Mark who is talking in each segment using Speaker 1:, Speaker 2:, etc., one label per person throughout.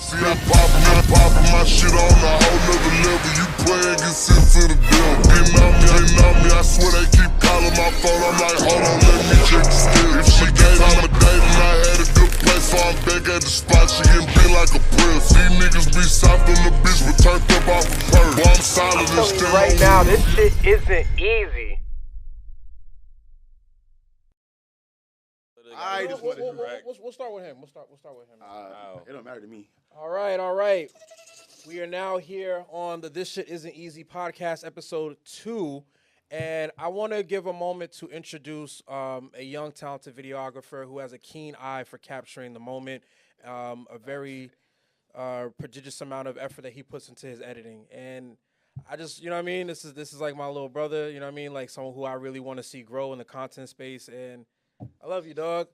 Speaker 1: See, I'm popping my shit on a whole nother level. You playing, get sent to the devil. Getting on me, I swear they keep calling my phone. I'm like, hold on, let me check the skill. If she gave on a date and I had a good place, so I'm back at the spot, she getting big like a press. These niggas be soft on the bitch, but turned up off the purse. Boy, I'm solid and still
Speaker 2: right now, this shit isn't easy.
Speaker 3: We'll start with him. We'll start with him.
Speaker 4: It don't matter to me.
Speaker 3: All right. We are now here on the This Shit Isn't Easy podcast, episode 2. And I want to give a moment to introduce a young, talented videographer who has a keen eye for capturing the moment, a very prodigious amount of effort that he puts into his editing. And I just, you know what I mean? This is like my little brother, you know what I mean? Like someone who I really want to see grow in the content space. And I love you, dog.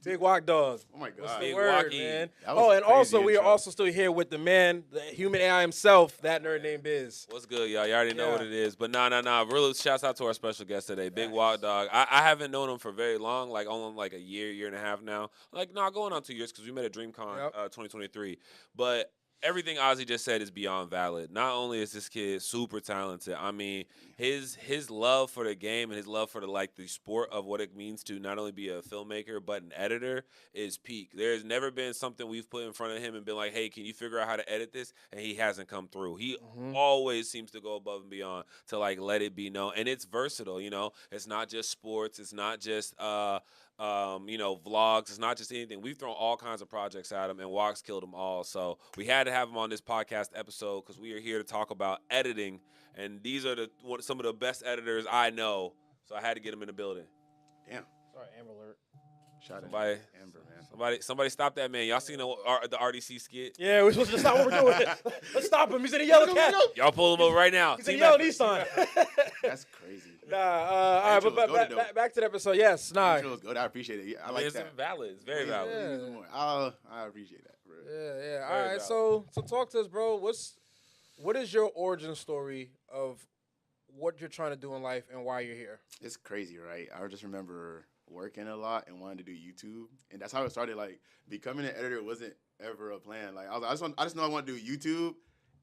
Speaker 3: Big Walk Dog.
Speaker 4: Oh my God.
Speaker 3: What's the
Speaker 4: Big
Speaker 3: word,
Speaker 4: Walkie.
Speaker 3: man?
Speaker 4: Oh,
Speaker 3: and also we are also still here with the man, the human AI himself, that nerd named Biz.
Speaker 5: What's good, y'all? You already know what it is. But nah. Really, shouts out to our special guest today, Big Walk Dog. I haven't known him for very long, like only like a year and a half now. Like, going on 2 years because we met at DreamCon 2023. But everything Ozzy just said is beyond valid. Not only is this kid super talented, I mean, his love for the game and his love for the sport of what it means to not only be a filmmaker but an editor is peak. There's never been something we've put in front of him and been like, hey, can you figure out how to edit this? And he hasn't come through. He always seems to go above and beyond to let it be known. And it's versatile, you know. It's not just sports. It's not just vlogs. It's not just anything. We've thrown all kinds of projects at him, and Walk's killed them all. So we had to have him on this podcast episode because we are here to talk about editing, and these are some of the best editors I know. So I had to get him in the building.
Speaker 4: Damn.
Speaker 3: Sorry, Amber Alert.
Speaker 4: Shout out
Speaker 5: to
Speaker 4: Amber, man.
Speaker 5: Somebody stop that man. Y'all seen the RDC skit?
Speaker 3: Yeah, we're supposed to stop what we're doing. Let's stop him. He's in a yellow cap.
Speaker 5: Y'all pull him over right now.
Speaker 3: He's in a yellow Nissan.
Speaker 4: That's crazy.
Speaker 3: All right, but back to the episode. Yes,
Speaker 4: It was good. I appreciate it. I like
Speaker 5: it's
Speaker 4: that.
Speaker 5: Valid. It's very valid.
Speaker 4: I appreciate that, bro.
Speaker 3: Yeah. All right, so talk to us, bro. What is your origin story of what you're trying to do in life and why you're here?
Speaker 4: It's crazy, right? I just remember working a lot and wanting to do YouTube, and that's how it started. Like, becoming an editor wasn't ever a plan. Like, I just know I want to do YouTube,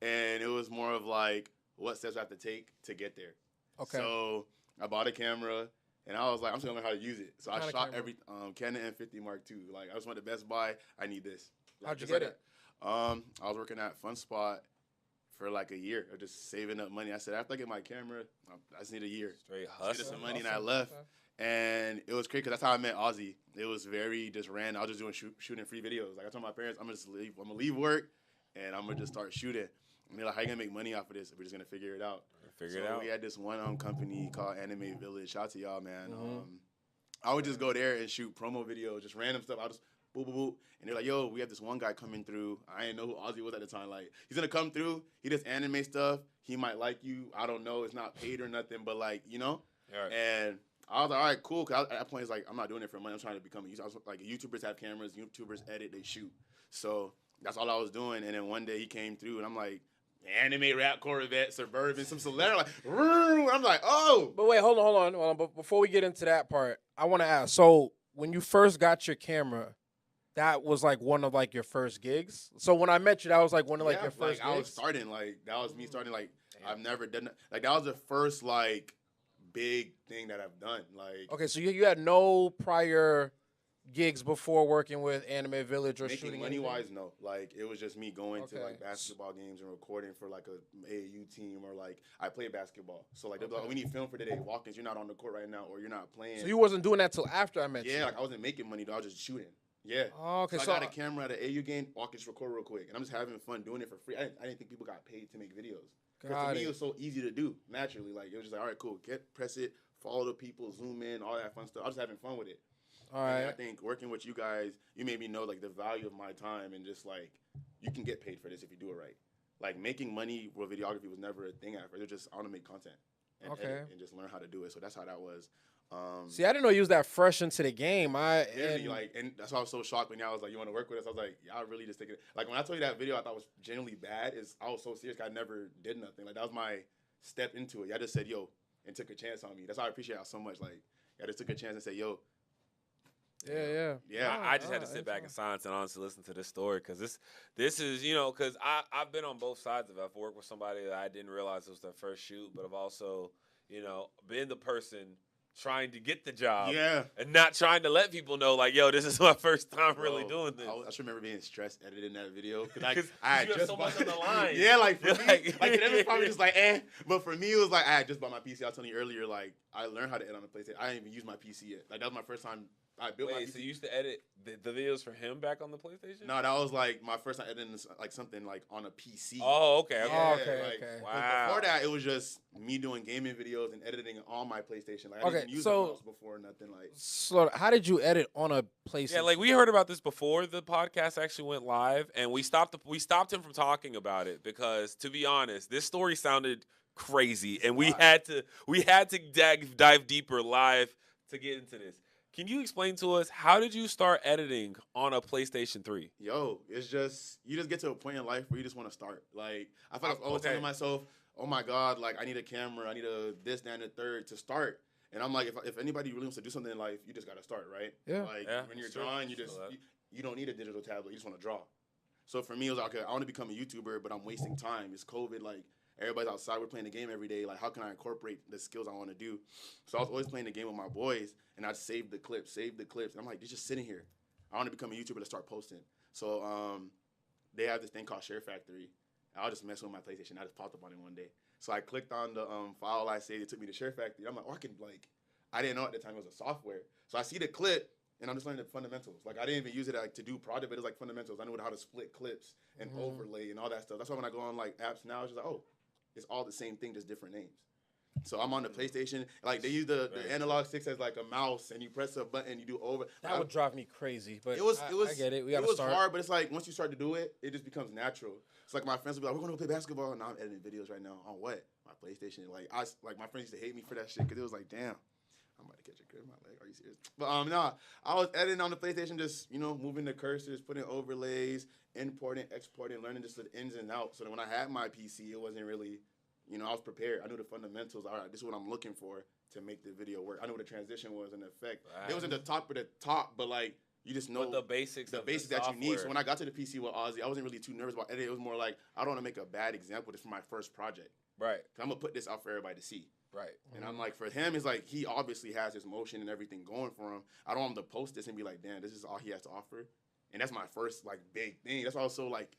Speaker 4: and it was more of like what steps I have to take to get there. Okay. So I bought a camera, and I was like, I'm just gonna learn how to use it. So I shot every Canon M50 Mark II. Like, I just went to Best Buy. I need this.
Speaker 3: How'd you get it?
Speaker 4: I was working at Fun Spot for like a year of just saving up money. I said, after I get my camera, I just need a year.
Speaker 5: Straight
Speaker 4: hustle. Needed some money, and I left. And it was crazy because that's how I met Ozzy. It was very just random. I was just doing shooting free videos. Like, I told my parents, I'm gonna leave work, and I'm gonna just start shooting. And they're like, how you gonna make money off of this? We're just gonna figure it out. We had this one company called Anime Village. Shout out to y'all, man. I would just go there and shoot promo videos, just random stuff. I just boop, boop, boop. And they're like, yo, we have this one guy coming through. I didn't know who Ozzy was at the time. Like, he's gonna come through. He does anime stuff. He might like you. I don't know. It's not paid or nothing, but like, you know? Right. And I was like, all right, cool. Cause at that point, it's like, I'm not doing it for money. I'm trying to become a YouTuber. I was like, YouTubers have cameras. YouTubers edit. They shoot. So that's all I was doing. And then one day he came through, and I'm like, anime rap Corvette, Suburban, some celebrity. Like, I'm like, oh.
Speaker 3: But wait, hold on. But before we get into that part, I want to ask. So when you first got your camera, that was like one of like your first gigs. So when I met you, that was like one of like your first gigs.
Speaker 4: I was starting that was me starting like I've never done that was the first like big thing that I've done. Like,
Speaker 3: okay, so you had no prior gigs before working with Anime Village or
Speaker 4: making
Speaker 3: shooting
Speaker 4: money
Speaker 3: anything?
Speaker 4: wise, no. Like, it was just me going to like basketball games and recording for like a AAU team, or like I play basketball. So like, like, we need film for today. Watkins, you're not on the court right now, or you're not playing.
Speaker 3: So you wasn't doing that till after I met you?
Speaker 4: Yeah, like I wasn't making money though. I was just shooting. Yeah.
Speaker 3: Oh, okay.
Speaker 4: So I got a camera at an AAU game. Watkins record real quick, and I'm just having fun doing it for free. I didn't think people got paid to make videos. For me, it was so easy to do naturally. Like, it was just like, all right, cool. Press it, follow the people, zoom in, all that fun stuff. I was just having fun with it.
Speaker 3: All right.
Speaker 4: And I think working with you guys, you made me know like the value of my time, and just like, you can get paid for this if you do it right. Like, making money with videography was never a thing at first. It was just, I want to make content and edit and just learn how to do it. So that's how that was.
Speaker 3: See, I didn't know you was that fresh into the game.
Speaker 4: And that's why I was so shocked when y'all was like, you want to work with us? I was like, y'all really just take it. Like, when I told you that video I thought was genuinely bad, I was so serious. I never did nothing. Like, that was my step into it. Y'all just said, yo, and took a chance on me. That's why I appreciate y'all so much. Like, y'all just took a chance and said, yo,
Speaker 3: Yeah.
Speaker 5: I just had to sit back in silence and honestly listen to this story because this is because I've been on both sides of it. I've worked with somebody that I didn't realize it was their first shoot, but I've also been the person trying to get the job, and not trying to let people know like, yo, this is my first time really doing this.
Speaker 4: I just remember being stressed editing that video because I
Speaker 5: I
Speaker 4: had
Speaker 5: just so much on the line.
Speaker 4: Yeah, like for me, like that was probably just like but for me it was like I had just bought my PC. I was telling you earlier, like I learned how to edit on the PlayStation. I didn't even use my PC yet. Like that was my first time. I built my PC.
Speaker 5: So you used to edit the videos for him back on the PlayStation?
Speaker 4: No, that was like my first time editing like something like on a PC.
Speaker 5: Oh, okay.
Speaker 3: Yeah,
Speaker 4: okay.
Speaker 5: Wow.
Speaker 4: Before that, it was just me doing gaming videos and editing on my PlayStation. Like I didn't use mouse before, nothing like.
Speaker 3: So how did you edit on a PlayStation?
Speaker 5: Yeah, like we heard about this before the podcast actually went live, and we stopped him from talking about it because, to be honest, this story sounded crazy, and we had to dive deeper live to get into this. Can you explain to us how did you start editing on a PlayStation 3?
Speaker 4: Yo, it's just you just get to a point in life where you just want to start. Like I feel like I was always telling myself, "Oh my God, like I need a camera, I need a this, that, and the third to start." And I'm like, if anybody really wants to do something in life, you just got to start, right?
Speaker 3: Yeah.
Speaker 4: Like when you're drawing, you don't need a digital tablet. You just want to draw. So for me, it was like, okay, I want to become a YouTuber, but I'm wasting time. It's COVID, like. Everybody's outside. We're playing the game every day. Like, how can I incorporate the skills I want to do? So I was always playing the game with my boys, and I'd save the clips. And I'm like, they're just sitting here. I want to become a YouTuber to start posting. So they have this thing called Share Factory. I was just messing with my PlayStation. I just popped up on it one day. So I clicked on the file I saved. It took me to Share Factory. I'm like, oh, I didn't know at the time it was a software. So I see the clip, and I'm just learning the fundamentals. Like, I didn't even use it to do project, but it's like fundamentals. I knew how to split clips and overlay and all that stuff. That's why when I go on, like, apps now, it's just like, oh, it's all the same thing, just different names. So I'm on the PlayStation. Like, they use the analog sticks as, like, a mouse, and you press a button, you do over.
Speaker 3: That would drive me crazy, but I get it.
Speaker 4: It was hard, but it's like, once you start to do it, it just becomes natural. It's like my friends will be like, we're going to play basketball, and I'm editing videos right now. On what? My PlayStation. Like, my friends used to hate me for that shit, because it was like, damn. I'm about to catch a grip in my leg. Are you serious? But I was editing on the PlayStation, just moving the cursors, putting overlays, importing, exporting, learning just the ins and outs. So that when I had my PC, it wasn't really, I was prepared. I knew the fundamentals. All right, this is what I'm looking for to make the video work. I knew what the transition was and the effect. Right. It wasn't the top of the top, but like you just know
Speaker 5: the basics that
Speaker 4: you need. So when I got to the PC with Ozzy, I wasn't really too nervous about editing. It was more like I don't want to make a bad example. This for my first project.
Speaker 5: Right.
Speaker 4: I'm gonna put this out for everybody to see.
Speaker 5: Right.
Speaker 4: And I'm like, for him, it's like he obviously has his motion and everything going for him. I don't want him to post this and be like, damn, this is all he has to offer. And that's my first like big thing. That's why I was so like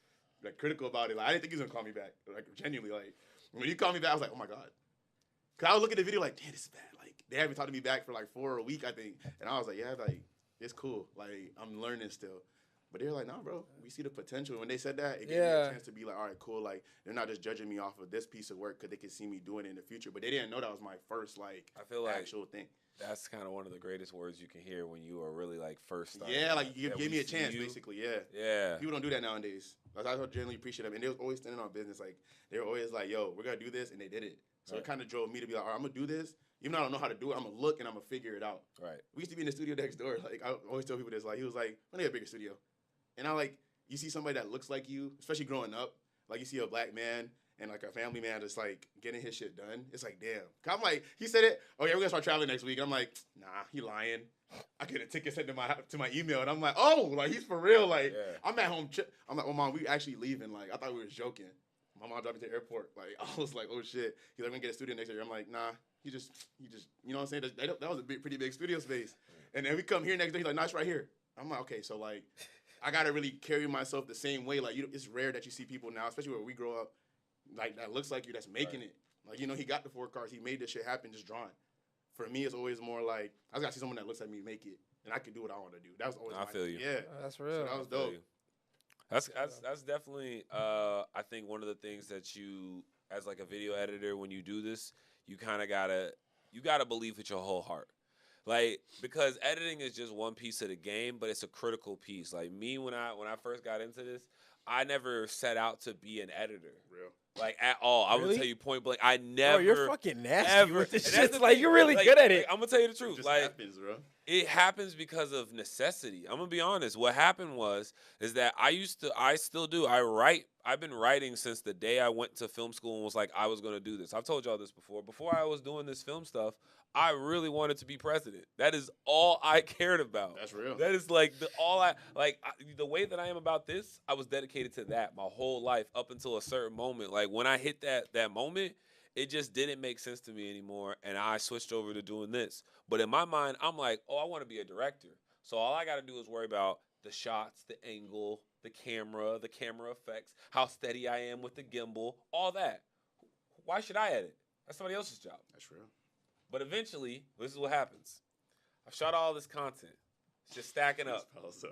Speaker 4: critical about it. Like I didn't think he was gonna call me back. Like genuinely, like when you called me back, I was like, oh my God. Cause I was looking at the video like, damn, this is bad. Like they haven't talked to me back for like 4 a week, I think. And I was like, yeah, like it's cool. Like I'm learning still. But they're like, nah, bro, we see the potential. When they said that, it gave me a chance to be like, all right, cool. Like, they're not just judging me off of this piece of work because they can see me doing it in the future. But they didn't know that was my first, like,
Speaker 5: I feel like
Speaker 4: actual thing.
Speaker 5: That's kind of one of the greatest words you can hear when you are really, like, first starting.
Speaker 4: Yeah, like, you gave me a chance, basically, yeah.
Speaker 5: Yeah.
Speaker 4: People don't do that nowadays. I generally appreciate them. And they was always standing on business. Like, they were always like, yo, we're going to do this. And they did it. So it kind of drove me to be like, all right, I'm going to do this. Even though I don't know how to do it, I'm going to look and I'm going to figure it out.
Speaker 5: Right.
Speaker 4: We used to be in the studio next door. Like, I always tell people this. Like, he was like, I need a bigger studio. And I like, you see somebody that looks like you, especially growing up, like you see a black man and like a family man just like getting his shit done. It's like, damn. I'm like, he said it. Oh yeah, we're gonna start traveling next week. I'm like, nah, he lying. I get a ticket sent to my email, and I'm like, oh, like he's for real. Like I'm at home. I'm like, oh mom, we actually leaving. Like I thought we were joking. My mom dropped me to the airport. Like I was like, oh shit. He's like, we're gonna get a studio next year. I'm like, nah. He just, you know what I'm saying? That was a pretty big studio space. And then we come here next day. He's like, nah, it's right here. I'm like, okay, so like. I gotta really carry myself the same way. Like, it's rare that you see people now, especially where we grow up, like that looks like you, that's making it. Like, he got the 4 cars, he made this shit happen, just drawing. For me, it's always more like I just gotta see someone that looks like me make it, and I can do what I want to do. That was always. I
Speaker 5: feel you.
Speaker 3: Yeah, that's real.
Speaker 4: So that was dope.
Speaker 5: That's definitely I think one of the things that you, as like a video editor, when you do this, you kind of gotta believe with your whole heart. Like, because editing is just one piece of the game, but it's a critical piece. Like me, when I first got into this, I never set out to be an editor.
Speaker 4: Real.
Speaker 5: like at all. I
Speaker 3: Really?
Speaker 5: would tell you point blank. I never.
Speaker 3: Bro, you're fucking nasty
Speaker 5: ever,
Speaker 3: with this
Speaker 5: and that's
Speaker 3: shit.
Speaker 5: the
Speaker 3: Like
Speaker 5: thing,
Speaker 3: you're really
Speaker 5: like,
Speaker 3: good at it.
Speaker 5: I'm gonna tell you the
Speaker 4: It
Speaker 5: truth.
Speaker 4: just
Speaker 5: Like
Speaker 4: happens, bro.
Speaker 5: it happens because of necessity. I'm gonna be honest. What happened is that I still do. I write. I've been writing since the day I went to film school and was like, I was gonna do this. I've told y'all this before. Before I was doing this film stuff, I really wanted to be president. That is all I cared about.
Speaker 4: That's real.
Speaker 5: That is like the way that I am about this. I was dedicated to that my whole life up until a certain moment. Like when I hit that moment, it just didn't make sense to me anymore, and I switched over to doing this. But in my mind, I'm like, oh, I want to be a director. So all I got to do is worry about the shots, the angle, the camera effects, how steady I am with the gimbal, all that. Why should I edit? That's somebody else's job.
Speaker 4: That's real.
Speaker 5: But eventually, this is what happens. I've shot all this content. It's just stacking up.
Speaker 4: Also,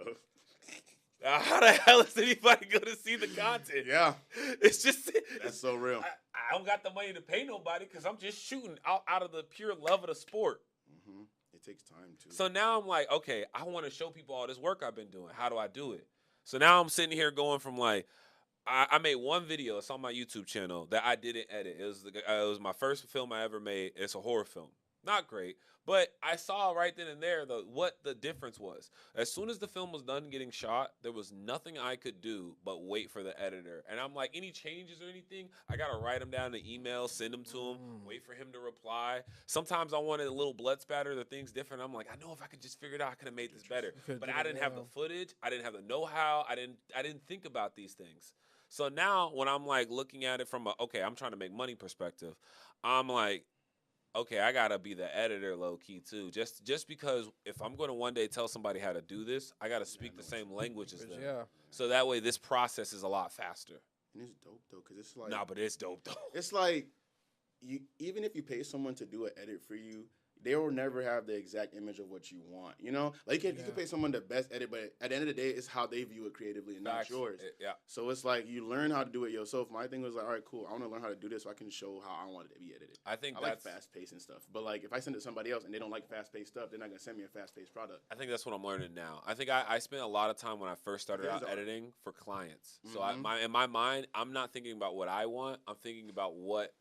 Speaker 5: How the hell is anybody going to see the content?
Speaker 4: yeah,
Speaker 5: It's just...
Speaker 4: that's so real.
Speaker 5: I don't got the money to pay nobody because I'm just shooting out of the pure love of the sport.
Speaker 4: Mm-hmm. It takes time too.
Speaker 5: So now I'm like, okay, I want to show people all this work I've been doing. How do I do it? So now I'm sitting here going from like, I made one video. It's on my YouTube channel that I didn't edit. It was my first film I ever made. It's a horror film. Not great, but I saw right then and there what the difference was. As soon as the film was done getting shot, there was nothing I could do but wait for the editor. And I'm like, any changes or anything, I got to write them down in an email, send them to him, wait for him to reply. Sometimes I wanted a little blood spatter, the thing's different. I'm like, I know if I could just figure it out, I could have made this better. But I didn't have the footage. I didn't have the know-how. I didn't think about these things. So now when I'm like looking at it from I'm trying to make money perspective, I'm like, okay, I gotta be the editor low key too. Just because if I'm gonna one day tell somebody how to do this, I gotta speak the same language as them.
Speaker 3: Yeah.
Speaker 5: So that way this process is a lot faster.
Speaker 4: And it's dope though, cause it's like
Speaker 5: But it's dope though.
Speaker 4: it's like even if you pay someone to do an edit for you, they will never have the exact image of what you want. You know, like you can pay someone the best edit, but at the end of the day, it's how they view it creatively and not yours.
Speaker 5: Yeah.
Speaker 4: So it's like you learn how to do it yourself. My thing was like, all right, cool. I want to learn how to do this so I can show how I want it to be edited.
Speaker 5: I think
Speaker 4: I like fast paced and stuff. But like if I send it to somebody else and they don't like fast paced stuff, they're not gonna send me a fast paced product.
Speaker 5: I think that's what I'm learning now. I think I spent a lot of time when I first started out editing for clients. So in my mind, I'm not thinking about what I want. I'm thinking about what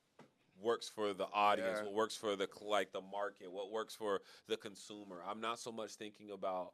Speaker 5: works for the audience, what works for the market, what works for the consumer. I'm not so much thinking about,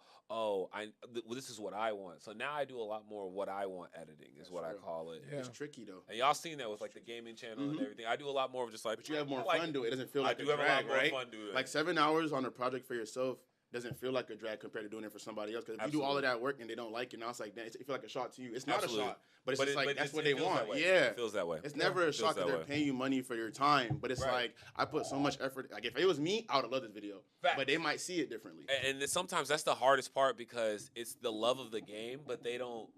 Speaker 5: this is what I want. So now I do a lot more what I want editing is what I call it.
Speaker 4: Yeah. It's tricky though.
Speaker 5: And y'all seen that with like the gaming channel and everything. I do a lot more of just like,
Speaker 4: but you have more fun doing it. It doesn't feel like
Speaker 5: I do have
Speaker 4: drag,
Speaker 5: a lot more
Speaker 4: right?
Speaker 5: fun doing it.
Speaker 4: Like 7 hours on a project for yourself doesn't feel like a drag compared to doing it for somebody else. Because if you do all of that work and they don't like it, now it's like, it feels like a shot to you. It's not a shot, but it's just like that's what they want. Yeah,
Speaker 5: it feels that way.
Speaker 4: It's never a shot that they're paying you money for your time, but it's like I put so much effort. Like if it was me, I would have loved this video. But they might see it differently.
Speaker 5: And sometimes that's the hardest part because it's the love of the game, but they don't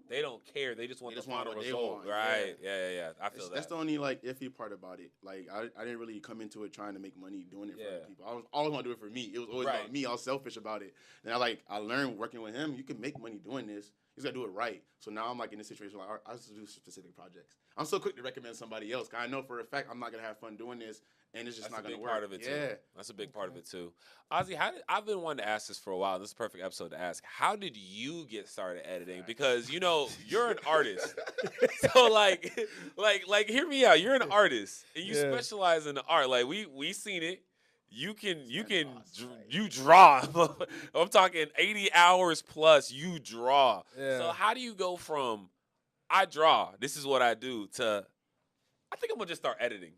Speaker 5: care. They just want the final result, right? Yeah. I feel that.
Speaker 4: That's the only like iffy part about it. Like I didn't really come into it trying to make money doing it for other people. I was always want to do it for me. It was always about me. I was selfish about it. And I learned working with him. You can make money doing this. You just gotta do it right. So now I'm like in this situation where I just do specific projects. I'm so quick to recommend somebody else. Cause I know for a fact I'm not gonna have fun doing this, and it's just not gonna work.
Speaker 5: Part of it too. That's a big part of it too. Ozzy, I've been wanting to ask this for a while. This is a perfect episode to ask. How did you get started editing? Because you're an artist. So like hear me out. You're an artist and you specialize in the art. Like we seen it. You draw. I'm talking 80 hours plus. You draw. Yeah. So how do you go from I draw, this is what I do, to I think I'm gonna just start editing?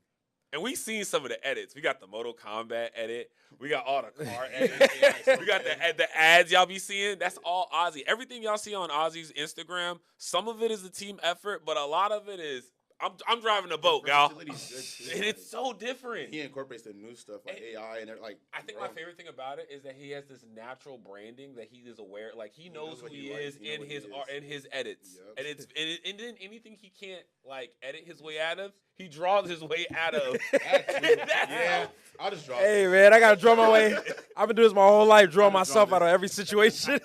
Speaker 5: And we seen some of the edits. We got the Mortal Kombat edit. We got all the car edits. We got the ads y'all be seeing. That's all Ozzy. Everything y'all see on Ozzy's Instagram, some of it is a team effort, but a lot of it is I'm driving a boat, y'all. And it's so different.
Speaker 4: He incorporates the new stuff like AI and like.
Speaker 5: I think my favorite thing about it is that he has this natural branding that he is aware. Like he knows who he is in his art, in his edits, and and then anything he can't like edit his way out of, he draws his way out of.
Speaker 4: Yeah, I'll just draw.
Speaker 3: Hey man, I gotta draw my way. I've been doing this my whole life, drawing myself out of every situation.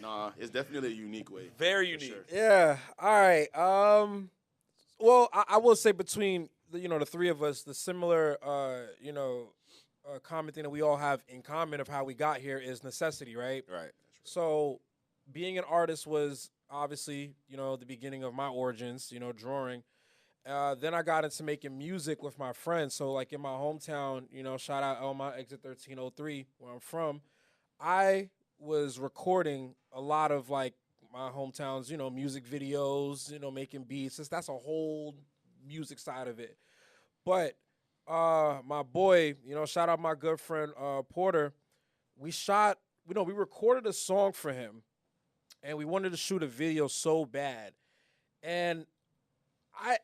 Speaker 4: Nah, it's definitely a unique way.
Speaker 5: Very unique.
Speaker 4: Sure.
Speaker 3: Yeah. All right. Well, I will say between the three of us, the similar common thing that we all have in common of how we got here is necessity, right?
Speaker 5: Right.
Speaker 3: So, being an artist was obviously the beginning of my origins, drawing, Then I got into making music with my friends. So like in my hometown, shout out Elma, Exit 1303, where I'm from. I was recording a lot of like my hometown's, music videos, making beats. That's a whole music side of it. But my boy, shout out my good friend Porter. We recorded a song for him, and we wanted to shoot a video so bad. And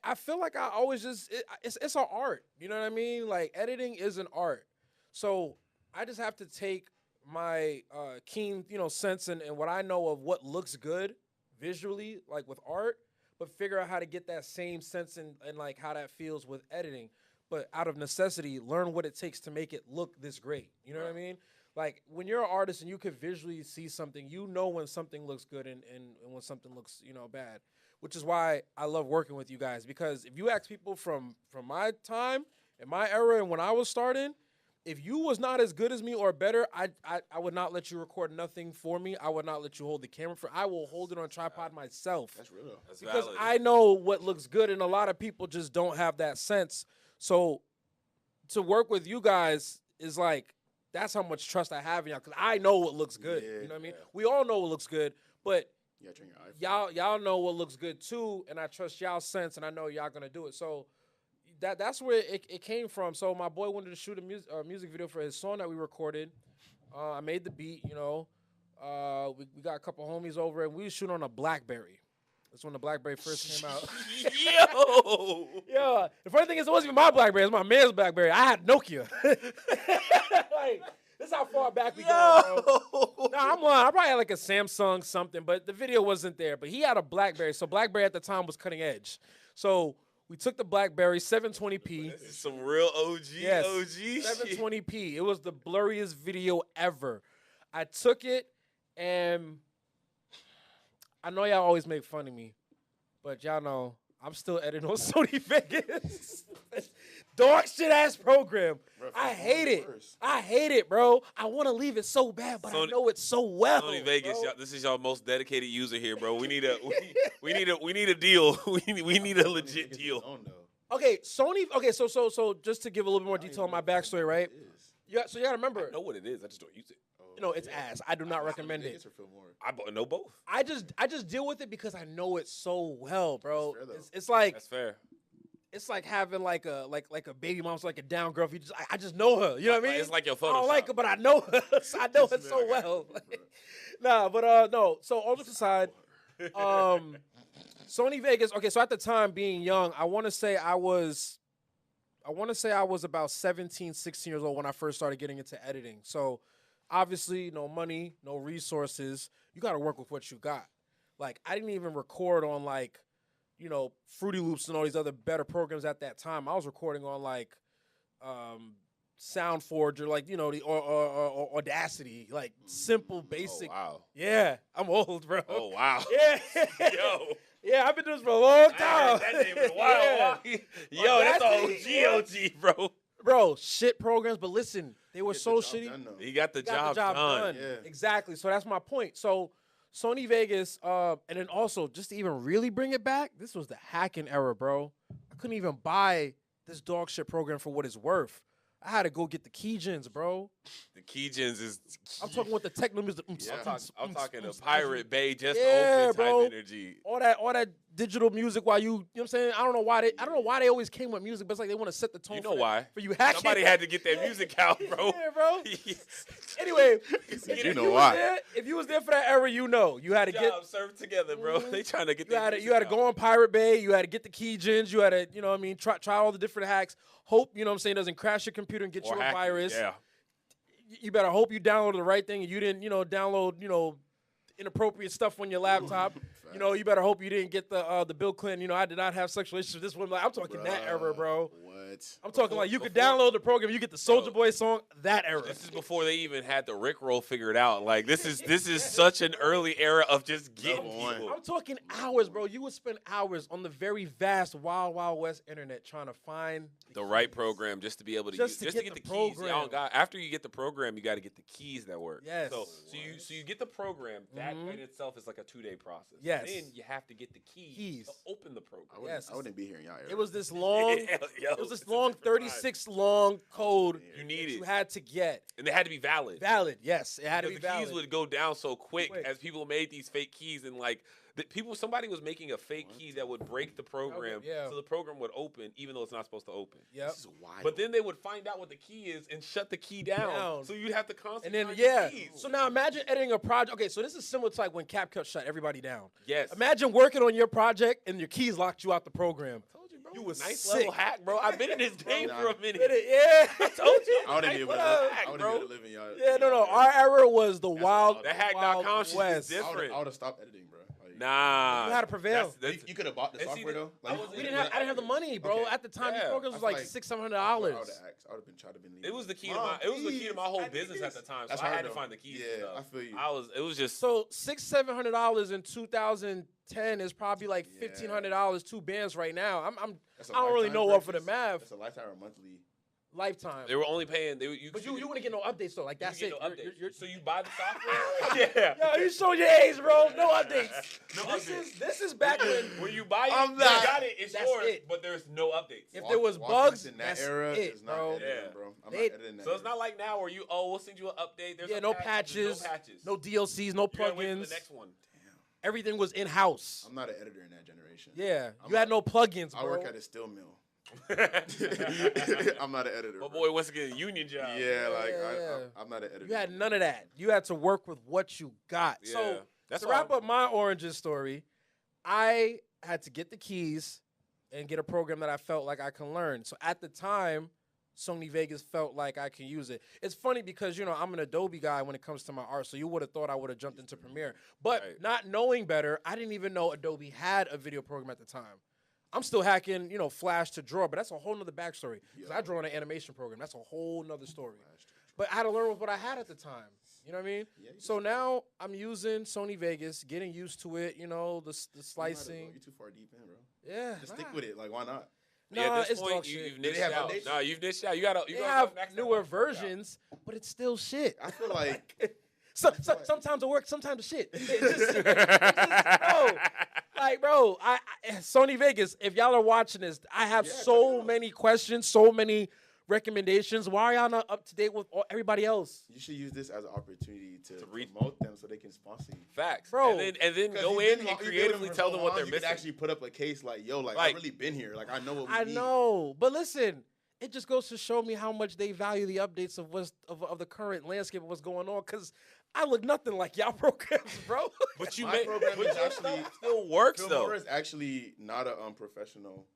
Speaker 3: I feel like I always it's an art. You know what I mean? Like editing is an art. So I just have to take my keen, sense and what I know of what looks good visually, like with art, but figure out how to get that same sense and like how that feels with editing. But out of necessity, learn what it takes to make it look this great. You know what I mean? Like when you're an artist and you can visually see something, when something looks good and when something looks, bad. Which is why I love working with you guys, because if you ask people from my time and my era and when I was starting, if you was not as good as me or better, I would not let you record nothing for me. I would not let you hold the camera I will hold it on tripod myself.
Speaker 4: That's real.
Speaker 5: That's
Speaker 3: because
Speaker 5: valid.
Speaker 3: I know what looks good, and a lot of people just don't have that sense. So to work with you guys is like, that's how much trust I have in y'all, because I know what looks good.
Speaker 4: Yeah,
Speaker 3: You know what I mean?
Speaker 4: yeah.
Speaker 3: We all know what looks good, but
Speaker 4: You gotta train your eye.
Speaker 3: y'all know what looks good too, and I trust y'all sense, and I know y'all gonna do it. So that's where it came from. So my boy wanted to shoot a music video for his song that we recorded. I made the beat, we got a couple homies over, and we was shooting on a BlackBerry. That's when the BlackBerry first came out.
Speaker 5: Yo!
Speaker 3: Yeah, the funny thing is, it wasn't even my BlackBerry; it was my man's BlackBerry. I had Nokia. Like, this is how far back we go, bro. Nah, I'm lying. I probably had like a Samsung something, but the video wasn't there. But he had a BlackBerry, so BlackBerry at the time was cutting edge. So we took the BlackBerry 720p.
Speaker 5: This is some real OG,
Speaker 3: Yes,
Speaker 5: OG shit.
Speaker 3: 720p. It was the blurriest video ever. I took it, and I know y'all always make fun of me, but y'all know I'm still editing on Sony Vegas. Dog shit ass program.
Speaker 4: Bro,
Speaker 3: I hate it.
Speaker 4: worse.
Speaker 3: I hate it, bro. I want to leave it so bad, but I know it so well.
Speaker 5: Sony Vegas,
Speaker 3: bro.
Speaker 5: y'all, this is y'all most dedicated user here, bro. We need a we need a deal. we need a legit deal.
Speaker 3: Okay, Sony. Okay, so just to give a little bit more detail on my backstory, right? Yeah. So you gotta remember.
Speaker 5: I know what it is. I just don't use it.
Speaker 3: It's ass. I do not recommend it.
Speaker 5: I know both.
Speaker 3: I just deal with it because I know it so well, bro.
Speaker 4: That's fair, though.
Speaker 3: It's like
Speaker 5: That's fair.
Speaker 3: it's like having like a baby mom's like a down girl. If you I just know her. You know what I mean?
Speaker 5: It's like your
Speaker 3: I don't
Speaker 5: Photoshop.
Speaker 3: like her, but I know her. I know her so well. Nah, but no. So all jokes aside, Sony Vegas. Okay, so at the time being young, I want to say I was about 17, 16 years old when I first started getting into editing. So obviously, no money, no resources. You got to work with what you got. Like, I didn't even record on, like, Fruity Loops and all these other better programs at that time. I was recording on, like, SoundForge or, like, the or Audacity. Like, simple, basic.
Speaker 5: Oh, wow.
Speaker 3: Yeah, I'm old, bro.
Speaker 5: Oh, wow.
Speaker 3: Yeah.
Speaker 5: Yo.
Speaker 3: Yeah, I've been doing this for a long time.
Speaker 5: I heard that name in a while.
Speaker 3: Yeah.
Speaker 5: Yo, that's all
Speaker 3: Audacity,
Speaker 5: OG, bro.
Speaker 3: Bro, shit programs, but listen, they were so shitty.
Speaker 5: He got the
Speaker 3: Got
Speaker 5: job done.
Speaker 4: Yeah.
Speaker 3: Exactly. So that's my point. So Sony Vegas, and then also just to even really bring it back, this was the hacking era, bro. I couldn't even buy this dog shit program for what it's worth. I had to go get the keygens, bro.
Speaker 5: The Keygens is.
Speaker 3: I'm talking with the techno music.
Speaker 5: I'm talking the Pirate Bay just
Speaker 3: Yeah,
Speaker 5: open
Speaker 3: bro.
Speaker 5: type energy.
Speaker 3: All that digital music while you know what I'm saying? I don't know why they always came with music, but it's like they want to set the tone.
Speaker 5: You know
Speaker 3: for that-
Speaker 5: why?
Speaker 3: For you hacking.
Speaker 5: Somebody had to get that music out, bro.
Speaker 3: Yeah, bro. Anyway,
Speaker 4: why.
Speaker 3: If you was there for that era, you had to get.
Speaker 5: Job served together, bro. They trying to get
Speaker 3: You had to go on Pirate Bay. You had to get the keygens. You had to, try all the different hacks. Hope, doesn't crash your computer and get you a virus.
Speaker 5: Yeah.
Speaker 3: You better hope you downloaded the right thing and you didn't, download, inappropriate stuff on your laptop. You better hope you didn't get the Bill Clinton. I did not have sexual issues with this woman. Like, I'm talking that era, bro.
Speaker 4: What?
Speaker 3: I'm talking like you could download the program, you get the Soulja Boy song, that era.
Speaker 5: This is before they even had the Rickroll figured out. Like this is such an early era of just getting people.
Speaker 3: I'm talking hours, bro. You would spend hours on the very vast Wild Wild West internet trying to find
Speaker 5: The right program just to be able to
Speaker 3: Just
Speaker 5: use,
Speaker 3: to
Speaker 5: just to
Speaker 3: get
Speaker 5: get
Speaker 3: the
Speaker 5: the keys.
Speaker 3: program.
Speaker 5: After you get the program, you got to get the keys that work.
Speaker 3: Yes.
Speaker 5: So you get the program. That in itself is like a 2-day process.
Speaker 3: Yes.
Speaker 5: Then you have to get the keys to open the program.
Speaker 4: I wouldn't be here in y'all area.
Speaker 3: It was this long, it was this long 36 long code
Speaker 5: You need
Speaker 3: you
Speaker 5: it.
Speaker 3: had to get.
Speaker 5: And they had to be valid.
Speaker 3: Valid, yes. It had to be
Speaker 5: Because the
Speaker 3: valid.
Speaker 5: keys would go down so quick as people made these fake keys, and like somebody was making a fake key that would break the program,
Speaker 3: Yeah.
Speaker 5: so the program would open even though it's not supposed to open.
Speaker 3: Yep.
Speaker 4: This is wild.
Speaker 5: But then they would find out what the key is and shut the key down. So you'd have to constantly
Speaker 3: And then,
Speaker 5: find the keys.
Speaker 3: so now imagine editing a project. Okay, so this is similar to like when CapCut shut everybody down.
Speaker 5: Yes.
Speaker 3: Imagine working on your project and your keys locked you out the program.
Speaker 5: You was
Speaker 3: Sick.
Speaker 5: nice level hack, bro. I've been in this game for a minute.
Speaker 3: Yeah.
Speaker 5: I told you.
Speaker 4: I wouldn't be able to live in y'all.
Speaker 3: Yeah, no. Our era was the wild,
Speaker 5: That
Speaker 3: wild
Speaker 5: hack.com shit is
Speaker 3: west.
Speaker 5: different.
Speaker 4: I would have stopped editing, bro. Like,
Speaker 5: Nah.
Speaker 3: You had to prevail.
Speaker 4: you could have bought the
Speaker 5: And see,
Speaker 4: software though.
Speaker 5: I
Speaker 4: Like,
Speaker 5: wasn't
Speaker 3: I
Speaker 5: even
Speaker 3: didn't have the money, bro.
Speaker 4: Okay.
Speaker 3: At the time, these
Speaker 5: Yeah.
Speaker 3: programs was
Speaker 4: I
Speaker 3: like
Speaker 4: feel like-
Speaker 3: $600-700.
Speaker 4: I would have asked. I would have been trying to believe.
Speaker 5: It was the key to my. It was the key to my whole business at the time. So
Speaker 4: That's
Speaker 5: I had
Speaker 4: hard
Speaker 5: to
Speaker 4: though.
Speaker 5: find the keys.
Speaker 4: Yeah,
Speaker 5: and stuff.
Speaker 4: I feel you.
Speaker 5: It was just.
Speaker 3: So $600-700 in 2010 is probably like $1,500 two bands right now. I don't really know what for the math.
Speaker 4: That's a lifetime or monthly.
Speaker 3: Lifetime.
Speaker 5: They were only paying.
Speaker 3: But you wouldn't get no updates though. Like that's
Speaker 5: you
Speaker 3: it.
Speaker 5: get no updates.
Speaker 3: You're,
Speaker 5: So you buy the software. Yeah.
Speaker 3: yo, you showed your age, bro. No updates.
Speaker 5: No updates.
Speaker 3: This is back when
Speaker 5: you buy it,
Speaker 4: I'm
Speaker 5: you
Speaker 4: not-
Speaker 5: got it. It's
Speaker 3: That's
Speaker 5: yours.
Speaker 3: it.
Speaker 5: But there's no updates.
Speaker 3: if there was
Speaker 4: Walking
Speaker 3: bugs,
Speaker 4: in that
Speaker 3: that's
Speaker 4: era
Speaker 3: it,
Speaker 4: is not
Speaker 3: bro.
Speaker 4: editing,
Speaker 5: Yeah.
Speaker 4: bro. I'm
Speaker 3: They-
Speaker 4: not editing that.
Speaker 5: So it's not like now where we'll send you an update. There's
Speaker 3: Yeah,
Speaker 5: a
Speaker 3: no
Speaker 5: patch, there's
Speaker 3: patches,
Speaker 5: no patches,
Speaker 3: no DLCs, no
Speaker 5: You gotta wait for
Speaker 3: plugins.
Speaker 5: the next one.
Speaker 3: Everything was in house.
Speaker 4: I'm not an editor in that generation.
Speaker 3: Yeah, you had no plugins, bro.
Speaker 4: I work at a steel mill. I'm not an editor.
Speaker 5: My
Speaker 4: bro.
Speaker 5: boy wants to get a union job.
Speaker 4: Yeah, like
Speaker 3: Yeah.
Speaker 4: I'm not an editor.
Speaker 3: You had none of that. You had to work with what you got.
Speaker 5: Yeah.
Speaker 3: So
Speaker 5: That's
Speaker 3: to
Speaker 5: why
Speaker 3: wrap up my Oranges story, I had to get the keys and get a program that I felt like I can learn. So at the time, Sony Vegas felt like I can use it. It's funny because, I'm an Adobe guy when it comes to my art, so you would have thought I would have jumped into Premiere. But
Speaker 5: Right.
Speaker 3: not knowing better, I didn't even know Adobe had a video program at the time. I'm still hacking, Flash to draw, but that's a whole nother backstory. Because I draw in an animation program. That's a whole nother story. But I had to learn with what I had at the time. You know what I mean? So now I'm using Sony Vegas, getting used to it, the slicing.
Speaker 4: You're too far deep in, bro.
Speaker 3: Yeah.
Speaker 4: Just stick with it. Like, why not?
Speaker 5: Yeah,
Speaker 3: Nah,
Speaker 5: at this
Speaker 3: it's
Speaker 5: point,
Speaker 3: dog
Speaker 5: you've
Speaker 3: shit.
Speaker 5: niched
Speaker 4: have
Speaker 5: out.
Speaker 4: updates?
Speaker 5: Nah, you've niched out. You gotta.
Speaker 3: They have newer versions, but it's still shit.
Speaker 4: I feel like
Speaker 3: Sometimes it works, sometimes it's shit. Bro, I Sony Vegas, if y'all are watching this, I have so many questions, so many recommendations. Why are y'all not up to date with everybody else?
Speaker 4: you should use this as an opportunity to
Speaker 5: read-
Speaker 4: promote them so they can sponsor you.
Speaker 5: Facts,
Speaker 3: Bro.
Speaker 5: And then go in and creatively tell them what they're
Speaker 4: You
Speaker 5: missing.
Speaker 4: can actually put up a case like, yo, like
Speaker 5: Like-
Speaker 4: I've really been here. Like I know what we
Speaker 3: I
Speaker 4: need.
Speaker 3: know, but listen, it just goes to show me how much they value the updates of of the current landscape of what's going on. Because I look nothing like y'all programs, bro.
Speaker 5: But you
Speaker 4: My
Speaker 5: make
Speaker 4: program
Speaker 5: but
Speaker 4: is
Speaker 5: your
Speaker 4: actually-
Speaker 5: stuff still works though.
Speaker 4: Filmora is actually not a professional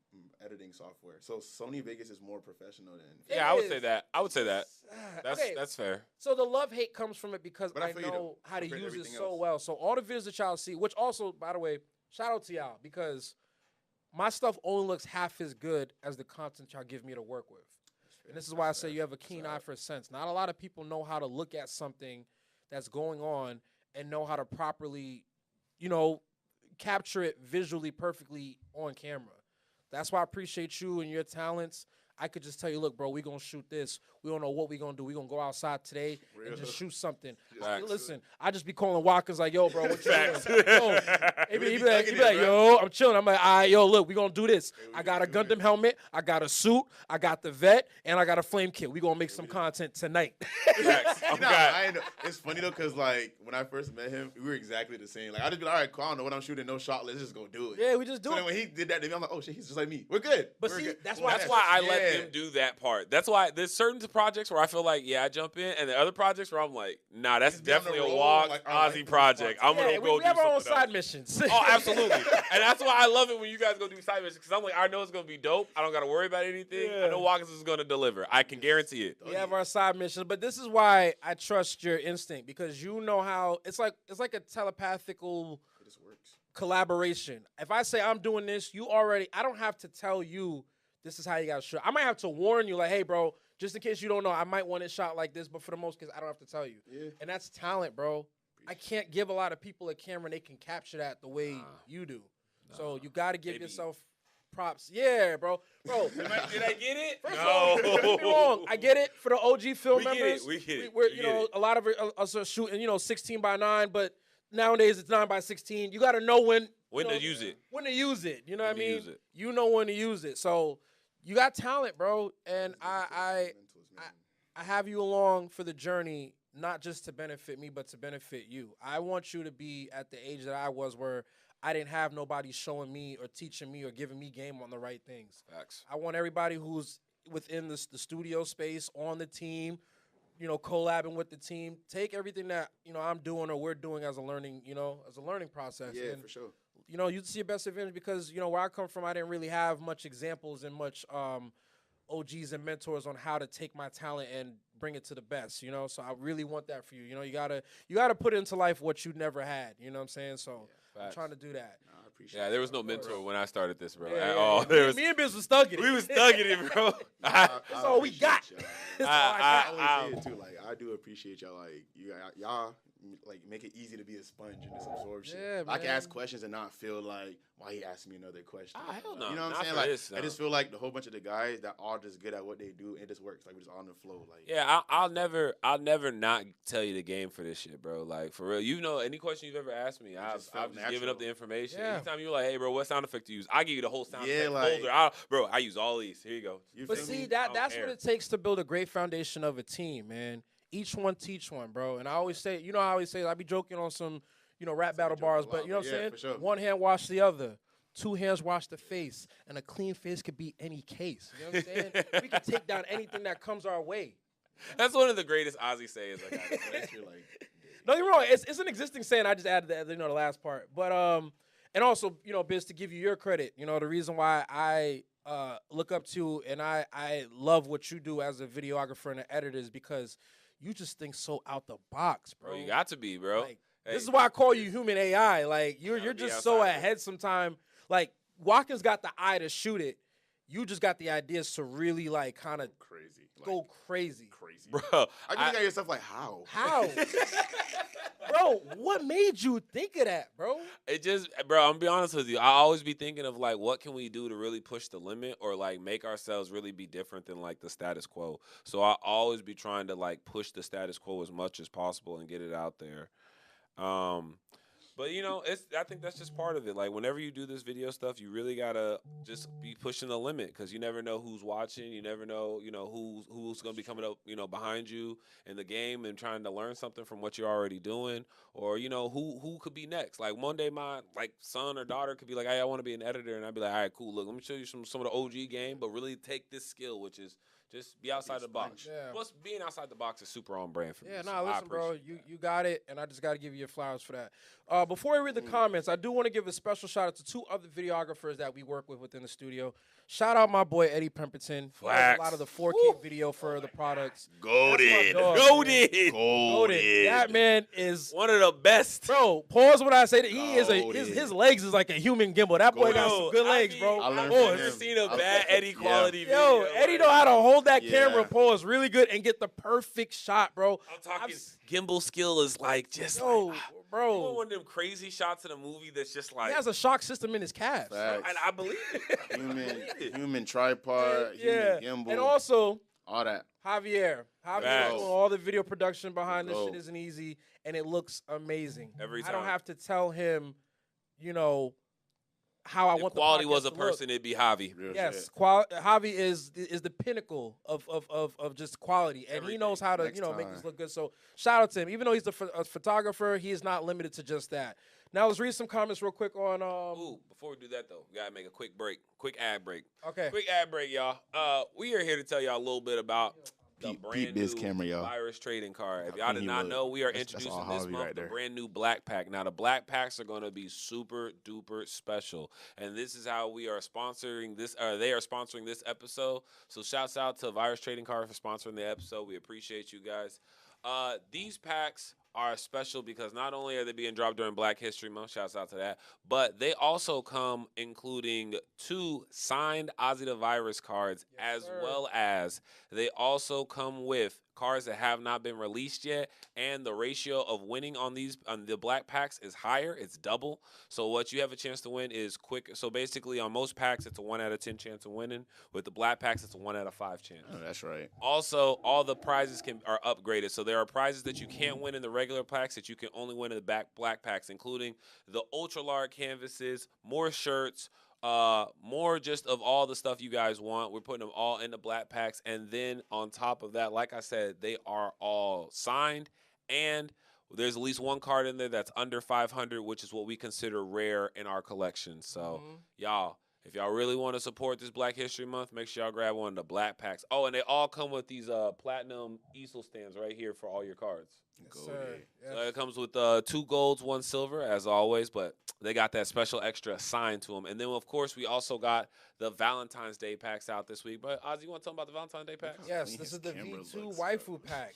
Speaker 4: editing software. So Sony Vegas is more professional than.
Speaker 5: Yeah, I would
Speaker 3: is.
Speaker 5: say that. I would say that.
Speaker 3: Okay.
Speaker 5: That's fair.
Speaker 3: So the love-hate comes from it because
Speaker 4: But I
Speaker 3: I
Speaker 4: feel you,
Speaker 3: know
Speaker 4: though,
Speaker 3: how to
Speaker 4: compared to
Speaker 3: use it
Speaker 4: everything
Speaker 3: so
Speaker 4: else.
Speaker 3: well. So all the videos that y'all see, which also, by the way, shout out to y'all because my stuff only looks half as good as the content y'all give me to work with. And this is why I say you have a keen eye for sense. Not a lot of people know how to look at something that's going on and know how to properly, capture it visually perfectly on camera. That's why I appreciate you and your talents. I could just tell you, look, bro, we gonna shoot this. We don't know what we gonna do. We gonna go outside today and just shoot something.
Speaker 5: Facts.
Speaker 3: Listen, I just be calling Walkers like, yo, bro, what you doing?
Speaker 5: Facts.
Speaker 3: Yo, he be like, yo, I'm chilling. I'm like, all right, yo, look, we gonna do this. I got a Gundam helmet, I got a suit, I got the vet, and I got a flame kit. We gonna make some content tonight.
Speaker 5: Facts. Oh,
Speaker 4: You know,
Speaker 5: God.
Speaker 4: I ain't know. It's funny though, cause like when I first met him, we were exactly the same. Like I just be like, all right, cool, I don't know what I'm shooting, no shot, let's just go do it.
Speaker 3: Yeah, we just do
Speaker 4: So then
Speaker 3: it.
Speaker 4: when he did that to me, I'm like, oh shit, he's just like me. We're good.
Speaker 3: But
Speaker 4: We're
Speaker 3: see,
Speaker 4: good.
Speaker 3: that's
Speaker 4: Well,
Speaker 3: why-
Speaker 5: That's why I let
Speaker 4: yeah.
Speaker 5: them do that part. That's why there's certain projects where I feel like, yeah, I jump in, and the other projects where I'm like, nah, that's
Speaker 4: Just be on the
Speaker 5: definitely a
Speaker 4: roll,
Speaker 5: walk
Speaker 4: like, I like
Speaker 5: Aussie
Speaker 4: this
Speaker 5: project. I'm
Speaker 3: Yeah,
Speaker 5: gonna go
Speaker 3: we
Speaker 5: do
Speaker 3: have our own
Speaker 5: something
Speaker 3: side
Speaker 5: else.
Speaker 3: missions.
Speaker 5: Oh, absolutely. And that's why I love it when you guys go do side missions because I'm like, I know it's gonna be dope. I don't gotta worry about anything.
Speaker 3: Yeah.
Speaker 5: I know Walkers is gonna deliver. I can guarantee it.
Speaker 3: We have our side missions, but this is why I trust your instinct because you know how it's like a telepathical
Speaker 4: It just works.
Speaker 3: collaboration. If I say I'm doing this, I don't have to tell you this is how you gotta shoot. I might have to warn you, like, hey, bro, just in case you don't know, I might want it shot like this, but for the most case, I don't have to tell you.
Speaker 4: Yeah.
Speaker 3: And that's talent, bro. I can't give a lot of people a camera and they can capture that the way you do. So you gotta give
Speaker 5: Maybe.
Speaker 3: yourself props. Yeah, bro. Bro,
Speaker 5: Did I get it?
Speaker 3: First of all, don't get me wrong. I get it for the OG film
Speaker 5: We get it,
Speaker 3: members.
Speaker 5: we get it,
Speaker 3: We're,
Speaker 5: we get it.
Speaker 3: a lot of us are shooting, 16:9, but nowadays it's 9x16. You got to know when
Speaker 5: to use it.
Speaker 3: When to use it. You know what I mean?
Speaker 5: Use it.
Speaker 3: You know when to use it. So you got talent, bro. And I have you along for the journey, not just to benefit me, but to benefit you. I want you to be at the age that I was, where I didn't have nobody showing me or teaching me or giving me game on the right things.
Speaker 5: Facts.
Speaker 3: I want everybody who's within the studio space, on the team, you know, collabing with the team, take everything that, you know, I'm doing or we're doing as a learning, process.
Speaker 4: Yeah,
Speaker 3: and,
Speaker 4: for sure.
Speaker 3: You know, you see your best advantage because, you know, where I come from, I didn't really have much examples and much OGs and mentors on how to take my talent and bring it to the best, you know? So I really want that for you. You know, you gotta put into life what you never had, you know what I'm saying? So I'm trying to do that.
Speaker 4: I appreciate
Speaker 5: Yeah, there was no mentor when I started this, bro.
Speaker 3: Yeah,
Speaker 5: At all.
Speaker 3: Me and Biz was stuck in it.
Speaker 5: We was stuck in it, bro.
Speaker 3: That's all we got. That's all I got.
Speaker 4: I always say it too. Like, I do appreciate y'all. Like, y'all like make it easy to be a sponge and just absorb shit.
Speaker 3: Yeah,
Speaker 4: I can
Speaker 3: man.
Speaker 4: ask questions and not feel like, why he asked me another question?
Speaker 5: Hell no.
Speaker 4: You know what
Speaker 5: Not
Speaker 4: I'm saying?
Speaker 5: for
Speaker 4: Like,
Speaker 5: this, no.
Speaker 4: I just feel like the whole bunch of the guys that are just good at what they do, it just works. Like, we're just on the flow. Like,
Speaker 5: Yeah, I'll never not tell you the game for this shit, bro. Like, for real. You know, any question you've ever asked me, I've
Speaker 4: just felt
Speaker 5: just given up
Speaker 4: natural.
Speaker 5: the information.
Speaker 3: Yeah.
Speaker 5: Anytime you're like, hey, bro, what sound effect to use? I give you the whole sound
Speaker 4: Yeah,
Speaker 5: effect
Speaker 4: like-
Speaker 5: folder. I use all these. Here you go.
Speaker 4: you
Speaker 3: But
Speaker 4: feel
Speaker 3: see,
Speaker 4: me?
Speaker 3: that's
Speaker 5: care.
Speaker 3: what it takes to build a great foundation of a team, man. Each one teach one, bro. And I always say, you know, I be joking on some, you know, rap battle
Speaker 4: joke
Speaker 3: bars,
Speaker 4: a
Speaker 3: but
Speaker 4: lot,
Speaker 3: you know what I'm
Speaker 4: but yeah,
Speaker 3: saying?
Speaker 4: for sure.
Speaker 3: One hand wash the other. Two hands wash the face. And a clean face could be any case. You know what I'm saying? We can take down anything that comes our way.
Speaker 5: That's one of the greatest Ozzy sayings I got.
Speaker 4: Unless you're like,
Speaker 3: No, you're wrong. It's an existing saying. I just added that, you know, the last part. But and also, you know, Biz, to give you your credit, you know, the reason why I look up to and I love what you do as a videographer and an editor is because you just think so out the box, bro.
Speaker 5: Bro, you got to be, bro.
Speaker 3: Like,
Speaker 5: Hey.
Speaker 3: this is why I call you human AI. Like you're
Speaker 5: Gotta be
Speaker 3: just so
Speaker 5: outside.
Speaker 3: ahead sometime. Like Watkins got the eye to shoot it. You just got the ideas to really like kind of
Speaker 4: crazy. Like,
Speaker 3: go crazy.
Speaker 4: crazy.
Speaker 5: Bro,
Speaker 4: I can look at yourself like, how?
Speaker 3: How? Bro, what made you think of that, bro?
Speaker 5: it just, bro, I'm gonna be honest with you. I always be thinking of like, what can we do to really push the limit or like make ourselves really be different than like the status quo. So I always be trying to like push the status quo as much as possible and get it out there. But you know, I think that's just part of it. Like whenever you do this video stuff, you really gotta just be pushing the limit because you never know who's watching. You never know, you know, who's gonna be coming up, you know, behind you in the game and trying to learn something from what you're already doing, or you know, who could be next. Like one day, my like son or daughter could be like, "Hey, I want to be an editor," and I'd be like, "All right, cool. Look, let me show you some of the OG game, but really take this skill, which is." Just be outside the box.
Speaker 3: Yeah.
Speaker 5: Plus, being outside the box is super on brand for me.
Speaker 3: Yeah,
Speaker 5: so
Speaker 3: nah,
Speaker 5: I
Speaker 3: listen, bro,
Speaker 5: appreciate that.
Speaker 3: you got it, and I just got to give you your flowers for that. Before we read the comments, I do want to give a special shout out to two other videographers that we work with within the studio. Shout out my boy Eddie Pemberton. He does a
Speaker 5: Facts.
Speaker 3: lot of the 4K video for the products.
Speaker 4: Goated.
Speaker 3: dog.
Speaker 5: Goated.
Speaker 3: Goated. That man is,
Speaker 5: One of the best.
Speaker 3: bro. Pause when I say that he is
Speaker 4: Goated.
Speaker 3: his legs is like a human gimbal. That boy got some good legs, bro.
Speaker 4: I learned
Speaker 5: I've
Speaker 4: from
Speaker 5: never
Speaker 4: him.
Speaker 5: seen a bad Eddie quality video.
Speaker 3: Yo, Eddie know how to hold that
Speaker 4: Yeah.
Speaker 3: camera, pause really good, and get the perfect shot, bro.
Speaker 5: I'm talking
Speaker 3: I've-
Speaker 5: gimbal skill is like just
Speaker 3: Yo,
Speaker 5: like, you want
Speaker 3: bro.
Speaker 5: one of them crazy shots in a movie that's just like
Speaker 3: He has a shock system in his calves.
Speaker 4: Facts.
Speaker 5: and I believe it.
Speaker 4: Human tripod,
Speaker 3: Yeah.
Speaker 4: human gimbal,
Speaker 3: And also,
Speaker 4: all that.
Speaker 3: Javier. Javier
Speaker 5: Facts.
Speaker 3: doing all the video production behind this
Speaker 4: Go.
Speaker 3: shit isn't easy, and it looks amazing.
Speaker 5: Every
Speaker 3: I don't
Speaker 5: time.
Speaker 3: have to tell him, you know, how I
Speaker 5: If
Speaker 3: want
Speaker 5: quality
Speaker 3: the
Speaker 5: was a
Speaker 3: podcast to look.
Speaker 5: person, it'd be Javi.
Speaker 4: Real
Speaker 3: Yes,
Speaker 4: shit.
Speaker 3: Javi is the pinnacle of just quality, and he knows how to
Speaker 4: Next
Speaker 3: make
Speaker 4: time.
Speaker 3: this look good. So shout out to him. Even though he's a photographer, he is not limited to just that. Now let's read some comments real quick on.
Speaker 5: Ooh, before we do that though, we gotta make a quick ad break.
Speaker 3: Okay.
Speaker 5: Quick ad break, y'all. We are here to tell y'all a little bit about the
Speaker 4: Peep
Speaker 5: brand
Speaker 4: Biz
Speaker 5: new
Speaker 4: camera, y'all.
Speaker 5: virus trading card. If
Speaker 4: I
Speaker 5: y'all
Speaker 4: think
Speaker 5: did
Speaker 4: he
Speaker 5: not
Speaker 4: would.
Speaker 5: know, we are
Speaker 4: That's
Speaker 5: introducing
Speaker 4: all
Speaker 5: this
Speaker 4: Javi
Speaker 5: month
Speaker 4: right
Speaker 5: the
Speaker 4: there.
Speaker 5: brand new black pack. Now the black packs are going to be super duper special, and this is how we are sponsoring this. They are sponsoring this episode. So shouts out to Virus Trading Card for sponsoring the episode. We appreciate you guys. These packs are special because not only are they being dropped during Black History Month, shouts out to that, but they also come including 2 signed Ozzy the Virus cards, as
Speaker 3: sir.
Speaker 5: well as they also come with cards that have not been released yet, and the ratio of winning on the black packs is higher. It's double. So what you have a chance to win is quick. So basically, on most packs, it's a 1 out of 10 chance of winning. With the black packs, it's a 1 out of 5 chance.
Speaker 4: Oh, that's right.
Speaker 5: Also, all the prizes are upgraded. So there are prizes that you can't win in the regular packs that you can only win in the black packs, including the ultra large canvases, more shirts, more just of all the stuff you guys want. We're putting them all in the black packs, and then on top of that, like I said, they are all signed, and there's at least one card in there that's under 500, which is what we consider rare in our collection. So y'all, if y'all really want to support this Black History Month, make sure y'all grab one of the black packs. Oh, and they all come with these platinum easel stands right here for all your cards.
Speaker 3: Yes, sir. Yes.
Speaker 5: So it comes with 2 golds, 1 silver, as always, but they got that special extra assigned to them. And then, of course, we also got the Valentine's Day packs out this week. But, Ozzy, you want to talk about the Valentine's Day packs?
Speaker 3: Yes, this is the V2 waifu pack.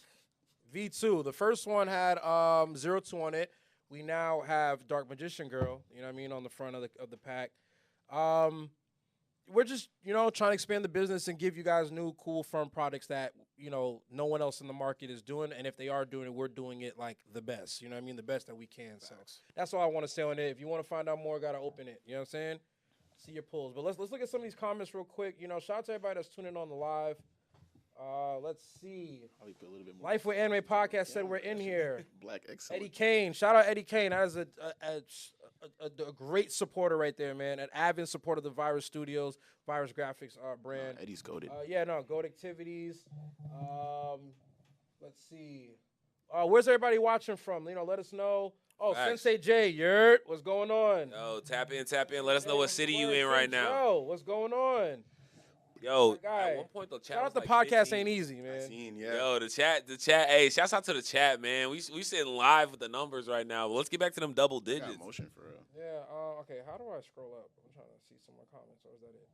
Speaker 3: V2. The first one had 02 on it. We now have Dark Magician Girl, you know what I mean, on the front of the pack. We're just, trying to expand the business and give you guys new, cool, fun products that, no one else in the market is doing. And if they are doing it, we're doing it like the best. You know what I mean? The best that we can. So that's all I want to say on it. If you want to find out more, got to open it. You know what I'm saying? See your pulls. But let's look at some of these comments real quick. Shout out to everybody that's tuning in on the live. Let's see.
Speaker 4: A little bit more.
Speaker 3: Life with Anime Podcast said we're in here.
Speaker 4: Black excellent.
Speaker 3: Eddie Kane. Shout out Eddie Kane. That is a great supporter right there, man. An avid supporter of the Virus Studios, Virus Graphics brand.
Speaker 4: Eddie's goated.
Speaker 3: Goat Activities. Let's see. Where's everybody watching from? Let us know. Oh,
Speaker 5: Facts.
Speaker 3: Sensei J, Yurt, what's going on?
Speaker 5: Yo, tap in. Let us know what city you in right now.
Speaker 3: Yo, what's going on?
Speaker 5: Yo,
Speaker 3: guy.
Speaker 5: at one point the chat
Speaker 3: Shout
Speaker 5: was
Speaker 3: out the
Speaker 5: like
Speaker 3: podcast
Speaker 5: 15.
Speaker 3: ain't easy, man.
Speaker 5: Yo, the chat. Hey, shouts out to the chat, man. We sitting live with the numbers right now. But let's get back to them double digits.
Speaker 4: Got motion for real.
Speaker 3: Yeah. Okay. How do I scroll up? I'm trying to see some more comments. Or is that it?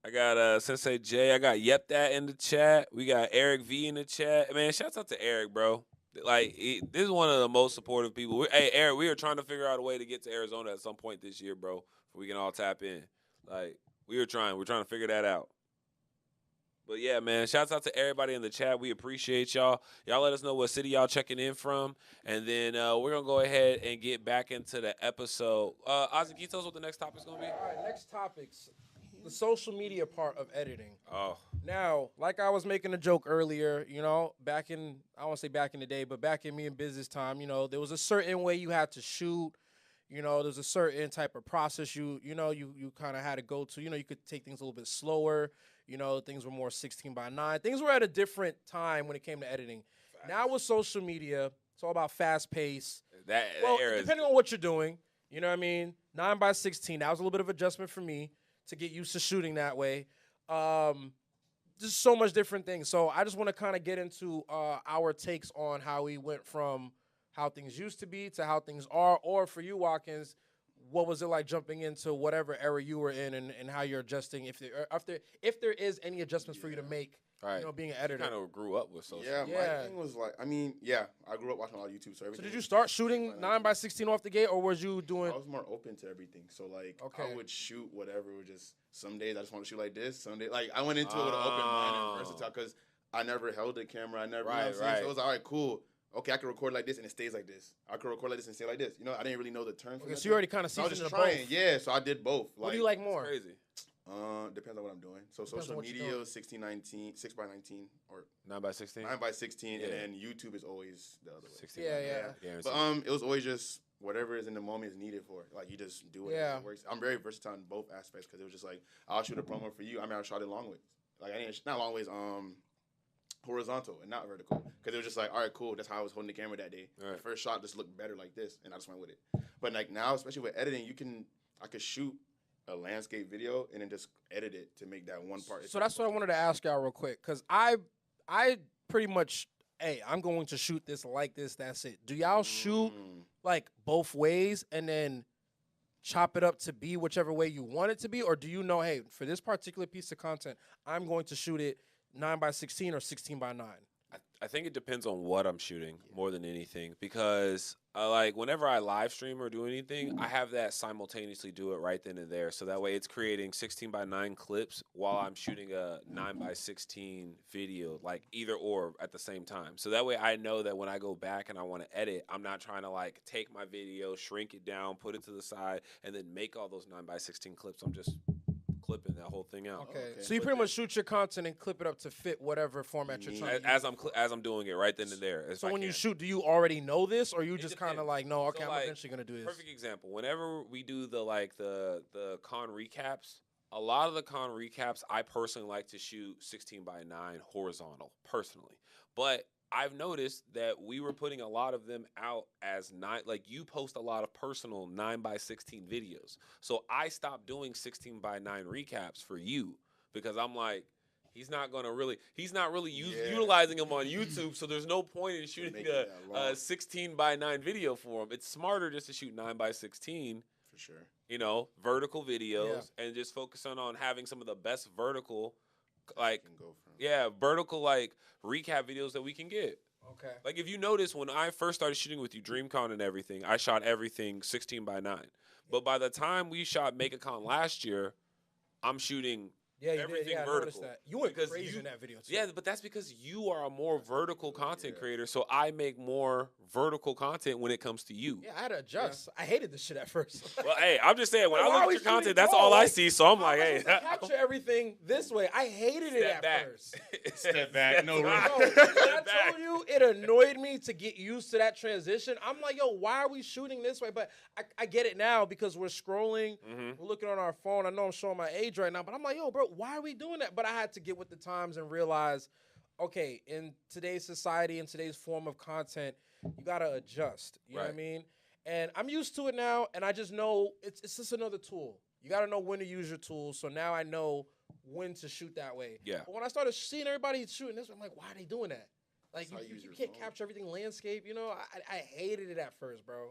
Speaker 5: I got Sensei J. I got Yep That in the chat. We got Eric V in the chat. Man, shouts out to Eric, bro. Like, this is one of the most supportive people. Hey, Eric, we are trying to figure out a way to get to Arizona at some point this year, bro, so we can all tap in. Like, we're trying to figure that out. But yeah, man, shouts out to everybody in the chat. We appreciate y'all. Y'all let us know what city y'all checking in from. And then we're going to go ahead and get back into the episode. Ozzy, can you tell us what the next topic's going to be?
Speaker 3: All right, next topics. The social media part of editing.
Speaker 5: Oh.
Speaker 3: Now, like I was making a joke earlier, back in, I won't say back in the day, but back in me and business time, there was a certain way you had to shoot. There's a certain type of process you kind of had to go to. You could take things a little bit slower. Things were more 16:9. Things were at a different time when it came to editing. Facts. Now with social media, it's all about fast pace.
Speaker 5: That era
Speaker 3: depending on what you're doing, you know what I mean? 9:16. That was a little bit of adjustment for me to get used to shooting that way. Just so much different things. So I just want to kind of get into our takes on how we went from how things used to be to how things are, or for you, Watkins, what was it like jumping into whatever era you were in and how you're adjusting, if there is any adjustments for you to make, being an editor.
Speaker 5: You kind of grew up with social.
Speaker 4: Yeah, my thing was like, I grew up watching a lot of YouTube. So
Speaker 3: did you start shooting 9:16 off the gate, or was you doing?
Speaker 4: I was more open to everything. So like, I would shoot whatever. Just some days I just want to shoot like this. Some days, like I went into it with an open mind and versatile because I never held a camera. I never, So it was all right, cool. Okay, I can record like this and it stays like this. I can record like this and stay like this. I didn't really know the terms.
Speaker 3: Okay, so you already kind of seasoned
Speaker 4: I was just
Speaker 3: trying.
Speaker 4: Both. Yeah, so I did both.
Speaker 3: What do you like more?
Speaker 5: Crazy.
Speaker 4: Depends on what I'm doing. So social media, 16:19, 6:19, or
Speaker 5: 9:16.
Speaker 4: 9:16, and then YouTube is always the other way.
Speaker 5: 16.
Speaker 3: Yeah.
Speaker 4: But it was always just whatever is in the moment is needed for it. Like you just do it.
Speaker 3: Yeah.
Speaker 4: It works. I'm very versatile in both aspects because it was just like I'll shoot a promo for you. I shot it long ways. Like I didn't not long ways. Horizontal and not vertical because it was just like, all right, cool. That's how I was holding the camera that day.
Speaker 5: Right.
Speaker 4: The first shot just looked better like this, and I just went with it. But like now, especially with editing, I could shoot a landscape video and then just edit it to make that one part.
Speaker 3: So that's what I wanted to ask y'all real quick because I pretty much, I'm going to shoot this like this. That's it. Do y'all shoot like both ways and then chop it up to be whichever way you want it to be, or do you know, hey, for this particular piece of content, I'm going to shoot it 9:16 or 16:9?
Speaker 5: I think it depends on what I'm shooting more than anything, because like whenever I live stream or do anything, I have that simultaneously do it right then and there. So that way it's creating 16:9 clips while I'm shooting a 9:16 video, like either or at the same time. So that way I know that when I go back and I want to edit, I'm not trying to like take my video, shrink it down, put it to the side, and then make all those 9:16 clips. I'm just clipping that whole thing out.
Speaker 3: Okay. So you pretty much shoot your content and clip it up to fit whatever format you're trying to use.
Speaker 5: As I'm doing it right then and there.
Speaker 3: So when you shoot, do you already know this, or you just kind of like, no, okay, so I'm eventually gonna do this?
Speaker 5: Perfect example. Whenever we do the con recaps, a lot of the con recaps, I personally like to shoot 16:9 horizontal, personally. But I've noticed that we were putting a lot of them out as like you post a lot of personal 9:16 videos. So I stopped doing 16:9 recaps for you, because I'm like, he's not really utilizing them on YouTube. So there's no point in shooting a 16:9 video for him. It's smarter just to shoot 9:16.
Speaker 4: For sure.
Speaker 5: You know, vertical videos, and just focusing on having some of the best vertical, like, vertical, like, recap videos that we can get.
Speaker 3: Okay.
Speaker 5: Like, if you notice, when I first started shooting with you, DreamCon and everything, I shot everything 16:9. But by the time we shot MegaCon last year, I'm shooting everything vertical.
Speaker 3: That. You went crazy in that video, too.
Speaker 5: Yeah, but that's because you are a more vertical content creator, so I make more vertical content when it comes to you.
Speaker 3: Yeah, I had to adjust. I hated this shit at first.
Speaker 5: Well, hey, I'm just saying, when I look at your content, that's all I see, so I'm like, hey.
Speaker 3: Capture everything this way. I hated it at first.
Speaker 4: Step back. No,
Speaker 3: when I told you, it annoyed me to get used to that transition. I'm like, yo, why are we shooting this way? But I get it now, because we're scrolling, we're looking on our phone. I know I'm showing my age right now, but I'm like, yo, bro, why are we doing that? But I had to get with the times and realize, okay, in today's society, in today's form of content, you got to adjust. You know what I mean? And I'm used to it now, and I just know it's just another tool. You got to know when to use your tools. So now I know when to shoot that way.
Speaker 5: Yeah.
Speaker 3: But when I started seeing everybody shooting this, I'm like, why are they doing that? Like, you can't capture everything landscape. You know, I hated it at first, bro.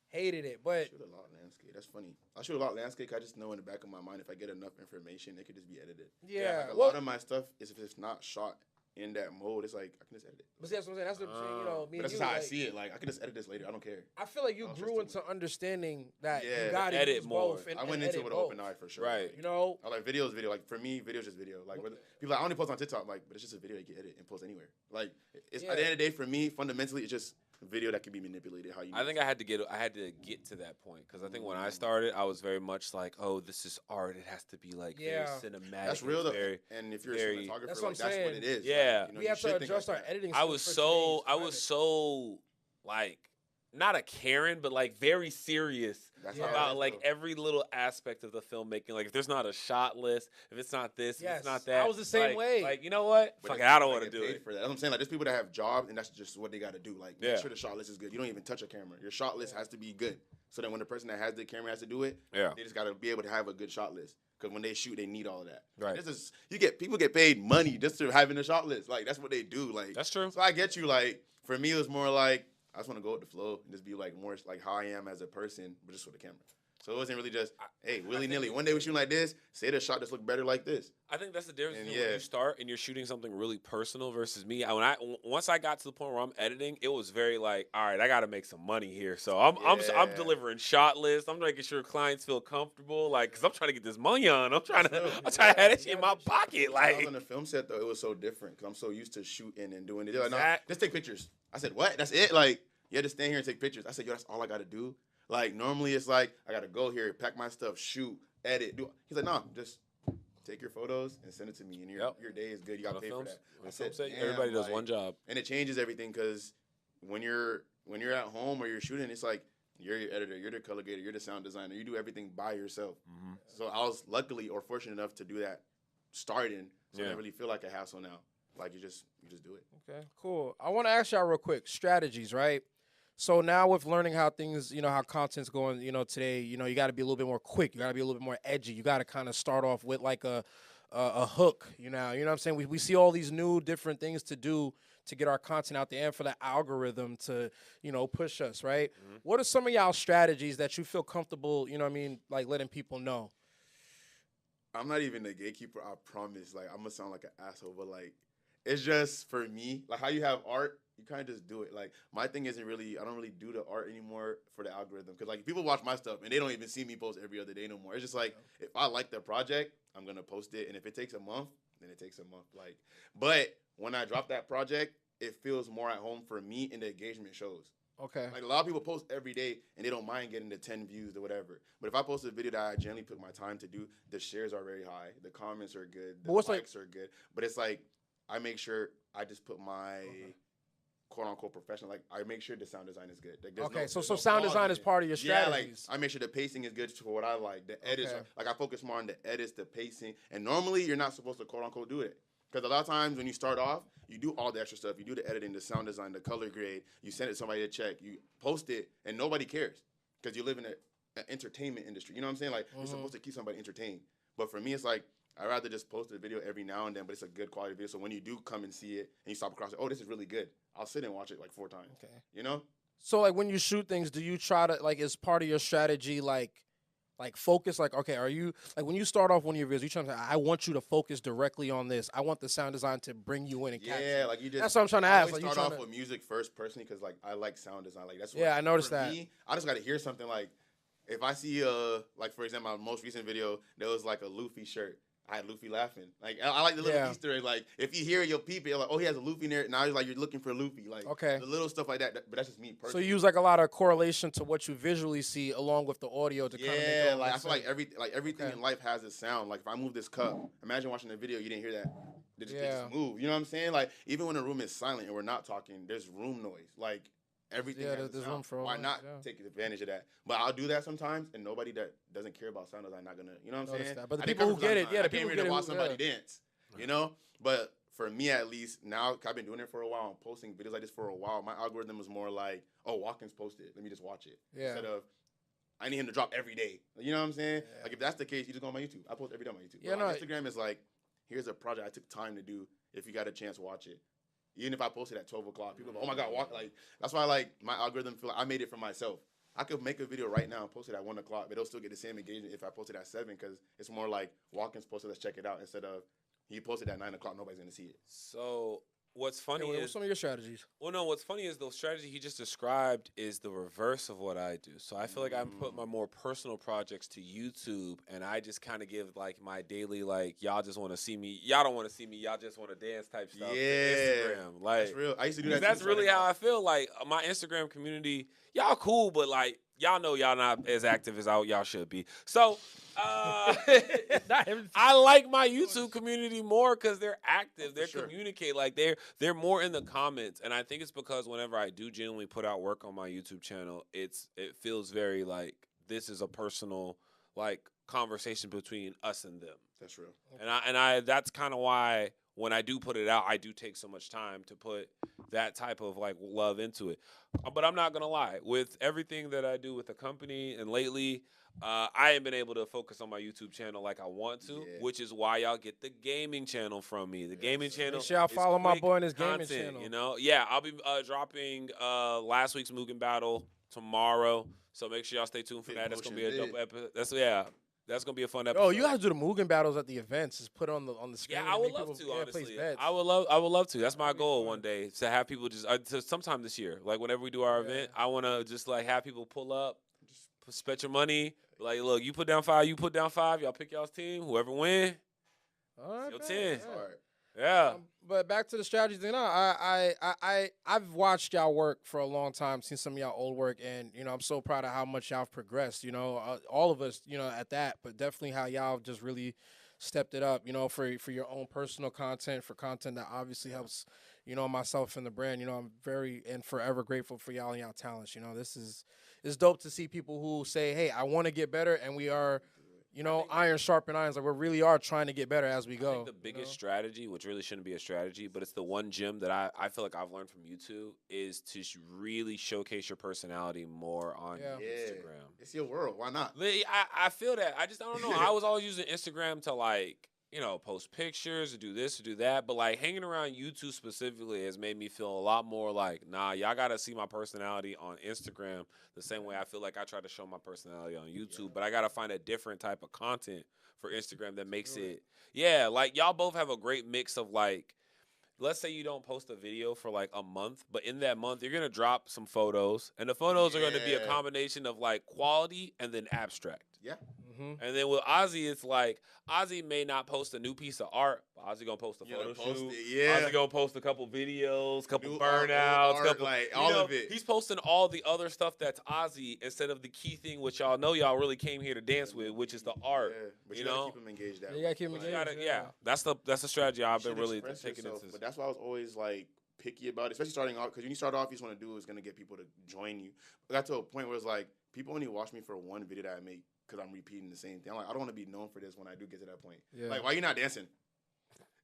Speaker 3: Hated it, but...
Speaker 4: I shoot a lot landscape. That's funny. I shoot a lot landscape. I just know in the back of my mind, if I get enough information, it could just be edited.
Speaker 3: Yeah.
Speaker 4: Like a lot of my stuff is, if it's not shot in that mode, it's like, I can just edit it.
Speaker 3: But see, that's what I'm saying. That's what I'm saying. You know, me
Speaker 4: but
Speaker 3: and
Speaker 4: that's
Speaker 3: you,
Speaker 4: how I see it. Like, I can just edit this later. I don't care.
Speaker 3: I feel like you grew into understanding that you
Speaker 4: Yeah.
Speaker 3: got to
Speaker 5: Edit
Speaker 3: use
Speaker 5: more.
Speaker 3: both. And,
Speaker 4: I went into it with an open eye for sure.
Speaker 5: Right.
Speaker 3: You know?
Speaker 4: I like videos. Like, for me, video's just video. Like, people are like, I only post on TikTok. Like, but it's just a video you can edit and post anywhere. Like, it's at the end of the day, for me, fundamentally, it's just video that can be manipulated how you.
Speaker 5: I think I had to get to that point, because I think when I started, I was very much like, oh, this is art. It has to be like very cinematic.
Speaker 4: That's real though.
Speaker 5: Very,
Speaker 4: and if you're a cinematographer,
Speaker 3: that's
Speaker 4: like, that's what it is.
Speaker 5: Yeah.
Speaker 4: Like, you know,
Speaker 3: we have to adjust our editing.
Speaker 5: I was so like, not a Karen, but like very serious about like every little aspect of the filmmaking. Like, if there's not a shot list, if it's not this, if it's not that.
Speaker 3: I was the same way.
Speaker 5: Like, you know what? Fuck it, I don't want to do it.
Speaker 4: For that. That's what I'm saying. Like, there's people that have jobs, and that's just what they got to do. Like, make sure the shot list is good. You don't even touch a camera. Your shot list has to be good. So then when the person that has the camera has to do it, they just got to be able to have a good shot list. Because when they shoot, they need all of that.
Speaker 5: Right.
Speaker 4: Like, this is, people get paid money just to having a shot list. Like, that's what they do. Like,
Speaker 5: that's true.
Speaker 4: So I get you. Like, for me, it was more like, I just want to go with the flow and just be like more like how I am as a person, but just with the camera. So it wasn't really just, hey, willy-nilly. One day we're shooting like this, say the shot just look better like this.
Speaker 5: I think that's the difference when you start and you're shooting something really personal versus me. Once I got to the point where I'm editing, it was very like, all right, I got to make some money here. So I'm delivering shot lists. I'm making sure clients feel comfortable, like, because I'm trying to get this money on. I'm trying to have that shit in my pocket. Like,
Speaker 4: when I was on the film set though, it was so different because I'm so used to shooting and doing it. They're like, no, just take pictures. I said, what? That's it? Like, yeah, just stand here and take pictures. I said, yo, that's all I got to do. Like, normally it's like, I got to go here, pack my stuff, shoot, edit. He's like, no, just take your photos and send it to me. And your day is good. You got to pay for that. I said,
Speaker 5: everybody does one job.
Speaker 4: And it changes everything because when you're at home or you're shooting, it's like, you're your editor, you're the color grader, you're the sound designer. You do everything by yourself. Mm-hmm. So I was luckily or fortunate enough to do that starting. So I don't really feel like a hassle now. Like, you just do it.
Speaker 3: Okay, cool. I want to ask y'all real quick, strategies, right? So now with learning how things, how content's going, today, you got to be a little bit more quick. You got to be a little bit more edgy. You got to kind of start off with like a hook, you know what I'm saying? We see all these new different things to do to get our content out there and for the algorithm to, push us, right? Mm-hmm. What are some of y'all strategies that you feel comfortable, like letting people know?
Speaker 4: I'm not even a gatekeeper, I promise. Like, I'm going to sound like an asshole, but like, it's just for me, like how you have art, you kind of just do it. Like my thing isn't really, I don't really do the art anymore for the algorithm because like people watch my stuff and they don't even see me post every other day no more. It's just like if I like the project, I'm gonna post it, and if it takes a month, then it takes a month. Like, but when I drop that project, it feels more at home for me, and the engagement shows.
Speaker 3: Okay.
Speaker 4: Like a lot of people post every day and they don't mind getting the 10 views or whatever. But if I post a video that I generally put my time to do, the shares are very high, the comments are good, the likes are good. But it's like I make sure I just put my quote unquote professional. Like I make sure the sound design is good. Like,
Speaker 3: okay, so sound design is part of your strategies.
Speaker 4: Yeah, like I make sure the pacing is good for what I like. The edits, like I focus more on the edits, the pacing. And normally you're not supposed to quote unquote do it. Because a lot of times when you start off, you do all the extra stuff. You do the editing, the sound design, the color grade. You send it to somebody to check. You post it, and nobody cares because you live in an entertainment industry. You know what I'm saying? Like, you're supposed to keep somebody entertained. But for me, it's like, I'd rather just post a video every now and then, but it's a good quality video. So when you do come and see it, and you stop across it, oh, this is really good. I'll sit and watch it like 4 times. Okay. You know?
Speaker 3: So, like, when you shoot things, do you try to, like, is part of your strategy, like focus, like, okay, are you, like, when you start off one of your videos, you trying to say, I want you to focus directly on this. I want the sound design to bring you in and catch you.
Speaker 4: Like you just.
Speaker 3: That's what I'm trying to ask.
Speaker 4: Like,
Speaker 3: you
Speaker 4: start off with music first, personally, because, like, I like sound design. Like, that's what.
Speaker 3: Yeah, I noticed
Speaker 4: for
Speaker 3: that.
Speaker 4: Me, I just got to hear something, like, if I see, like, for example, my most recent video, there was, like, a Luffy shirt. I had Luffy laughing. Like, I like the little Easter egg. Like, if you hear it, you'll peep it. You're like, oh, he has a Luffy in there. Now you're like, you're looking for Luffy. Like, the little stuff like that. But that's just me personally.
Speaker 3: So you use, like, a lot of correlation to what you visually see along with the audio to kind of make it.
Speaker 4: Yeah, like, I feel like everything in life has a sound. Like, if I move this cup, imagine watching the video, you didn't hear that. They just move. You know what I'm saying? Like, even when the room is silent and we're not talking, there's room noise. Like, everything has a sound. Room for Why not take advantage of that? But I'll do that sometimes, and nobody that doesn't care about sound is not gonna, you know what I'm saying?
Speaker 3: But the people who get it,
Speaker 4: I came here to watch somebody dance, you know? But for me, at least, now, I've been doing it for a while. I'm posting videos like this for a while. My algorithm is more like, oh, Watkins posted. Let me just watch it. Instead of, I need him to drop every day. You know what I'm saying? Yeah. Like, if that's the case, you just go on my YouTube. I post every day on my YouTube. Yeah, Instagram is like, here's a project I took time to do. If you got a chance, watch it. Even if I posted at 12 o'clock, people go, oh my God, like, that's why I like my algorithm feel like I made it for myself. I could make a video right now and post it at 1 o'clock, but it'll still get the same engagement if I post it at 7 because it's more like Watkins posted, let's check it out, instead of he posted at 9 o'clock, nobody's going to see it.
Speaker 5: So what's funny is...
Speaker 3: What's some of your strategies?
Speaker 5: Well, no, what's funny is the strategy he just described is the reverse of what I do. So I feel like I'm putting my more personal projects to YouTube, and I just kind of give, like, my daily, like, y'all just want to see me. Y'all don't want to see me. Y'all just want to dance type stuff to Instagram. Like,
Speaker 4: that's real. I used to do that.
Speaker 5: That's really how I feel. Like, my Instagram community, y'all cool, but, like, y'all know y'all not as active as y'all should be. So I like my YouTube community more because they're active. They communicate. Like they're more in the comments. And I think it's because whenever I do genuinely put out work on my YouTube channel, it feels very like this is a personal like conversation between us and them.
Speaker 4: That's real.
Speaker 5: And I that's kind of why when I do put it out, I do take so much time to put that type of like love into it. But I'm not gonna lie, with everything that I do with the company and lately, I haven't been able to focus on my YouTube channel like I want to, which is why y'all get the gaming channel from me. The gaming channel.
Speaker 3: Make sure y'all follow my boy in his gaming channel.
Speaker 5: You know, I'll be dropping last week's Mugen battle tomorrow, so make sure y'all stay tuned for that. That's gonna be a dope episode. That's gonna be a fun episode.
Speaker 3: Oh, you guys do the Mugen battles at the events. Just put it on the screen.
Speaker 5: Yeah, I would love to. Honestly, I would love to. That's my goal one day, to have people just sometime this year. Like whenever we do our event, I want to just like have people pull up, just spend your money. Like, look, you put down 5, you put down 5. Y'all pick y'all's team. Whoever win, your 10. Yeah.
Speaker 3: But back to the strategy thing. No, I've watched y'all work for a long time, seen some of y'all old work, and you know I'm so proud of how much y'all have progressed. You know, all of us, you know, at that, but definitely how y'all just really stepped it up. You know, for your own personal content, for content that obviously helps, you know, myself and the brand. You know, I'm very and forever grateful for y'all and y'all talents. You know, it's dope to see people who say, hey, I want to get better, and we are. You know, iron sharpen irons. Like we really are trying to get better as we go.
Speaker 5: I think the biggest strategy, which really shouldn't be a strategy, but it's the one gem that I feel like I've learned from you two, is to really showcase your personality more on Instagram.
Speaker 4: It's your world. Why not?
Speaker 5: I feel that. I don't know. I was always using Instagram to like, you know, post pictures, to do this, to do that. But like hanging around you two specifically has made me feel a lot more like, nah, y'all got to see my personality on Instagram the same way I feel like I try to show my personality on YouTube. But I got to find a different type of content for Instagram that makes it, like y'all both have a great mix of like let's say you don't post a video for like a month, but in that month you're gonna drop some photos, and the photos are gonna be a combination of like quality and then abstract.
Speaker 4: Yeah.
Speaker 5: And then with Ozzy, it's like Ozzy may not post a new piece of art, but Ozzy gonna post a photo shoot. Ozzy gonna post a couple videos, couple
Speaker 4: New
Speaker 5: burnouts,
Speaker 4: art,
Speaker 5: couple
Speaker 4: like all of it.
Speaker 5: He's posting all the other stuff that's Ozzy instead of the key thing, which y'all know y'all really came here to dance with, which is the art.
Speaker 4: Yeah, but you gotta keep them engaged. That
Speaker 3: you gotta keep them engaged.
Speaker 5: Yeah, that's the strategy I've been really taking
Speaker 4: yourself,
Speaker 5: into.
Speaker 4: But that's why I was always like picky about it, especially starting off, because when you start off, you just want to do is gonna get people to join you. I got to a point where it's like people only watch me for one video that I make because I'm repeating the same thing. I'm like, I don't want to be known for this when I do get to that point. Yeah. Like, why you not dancing?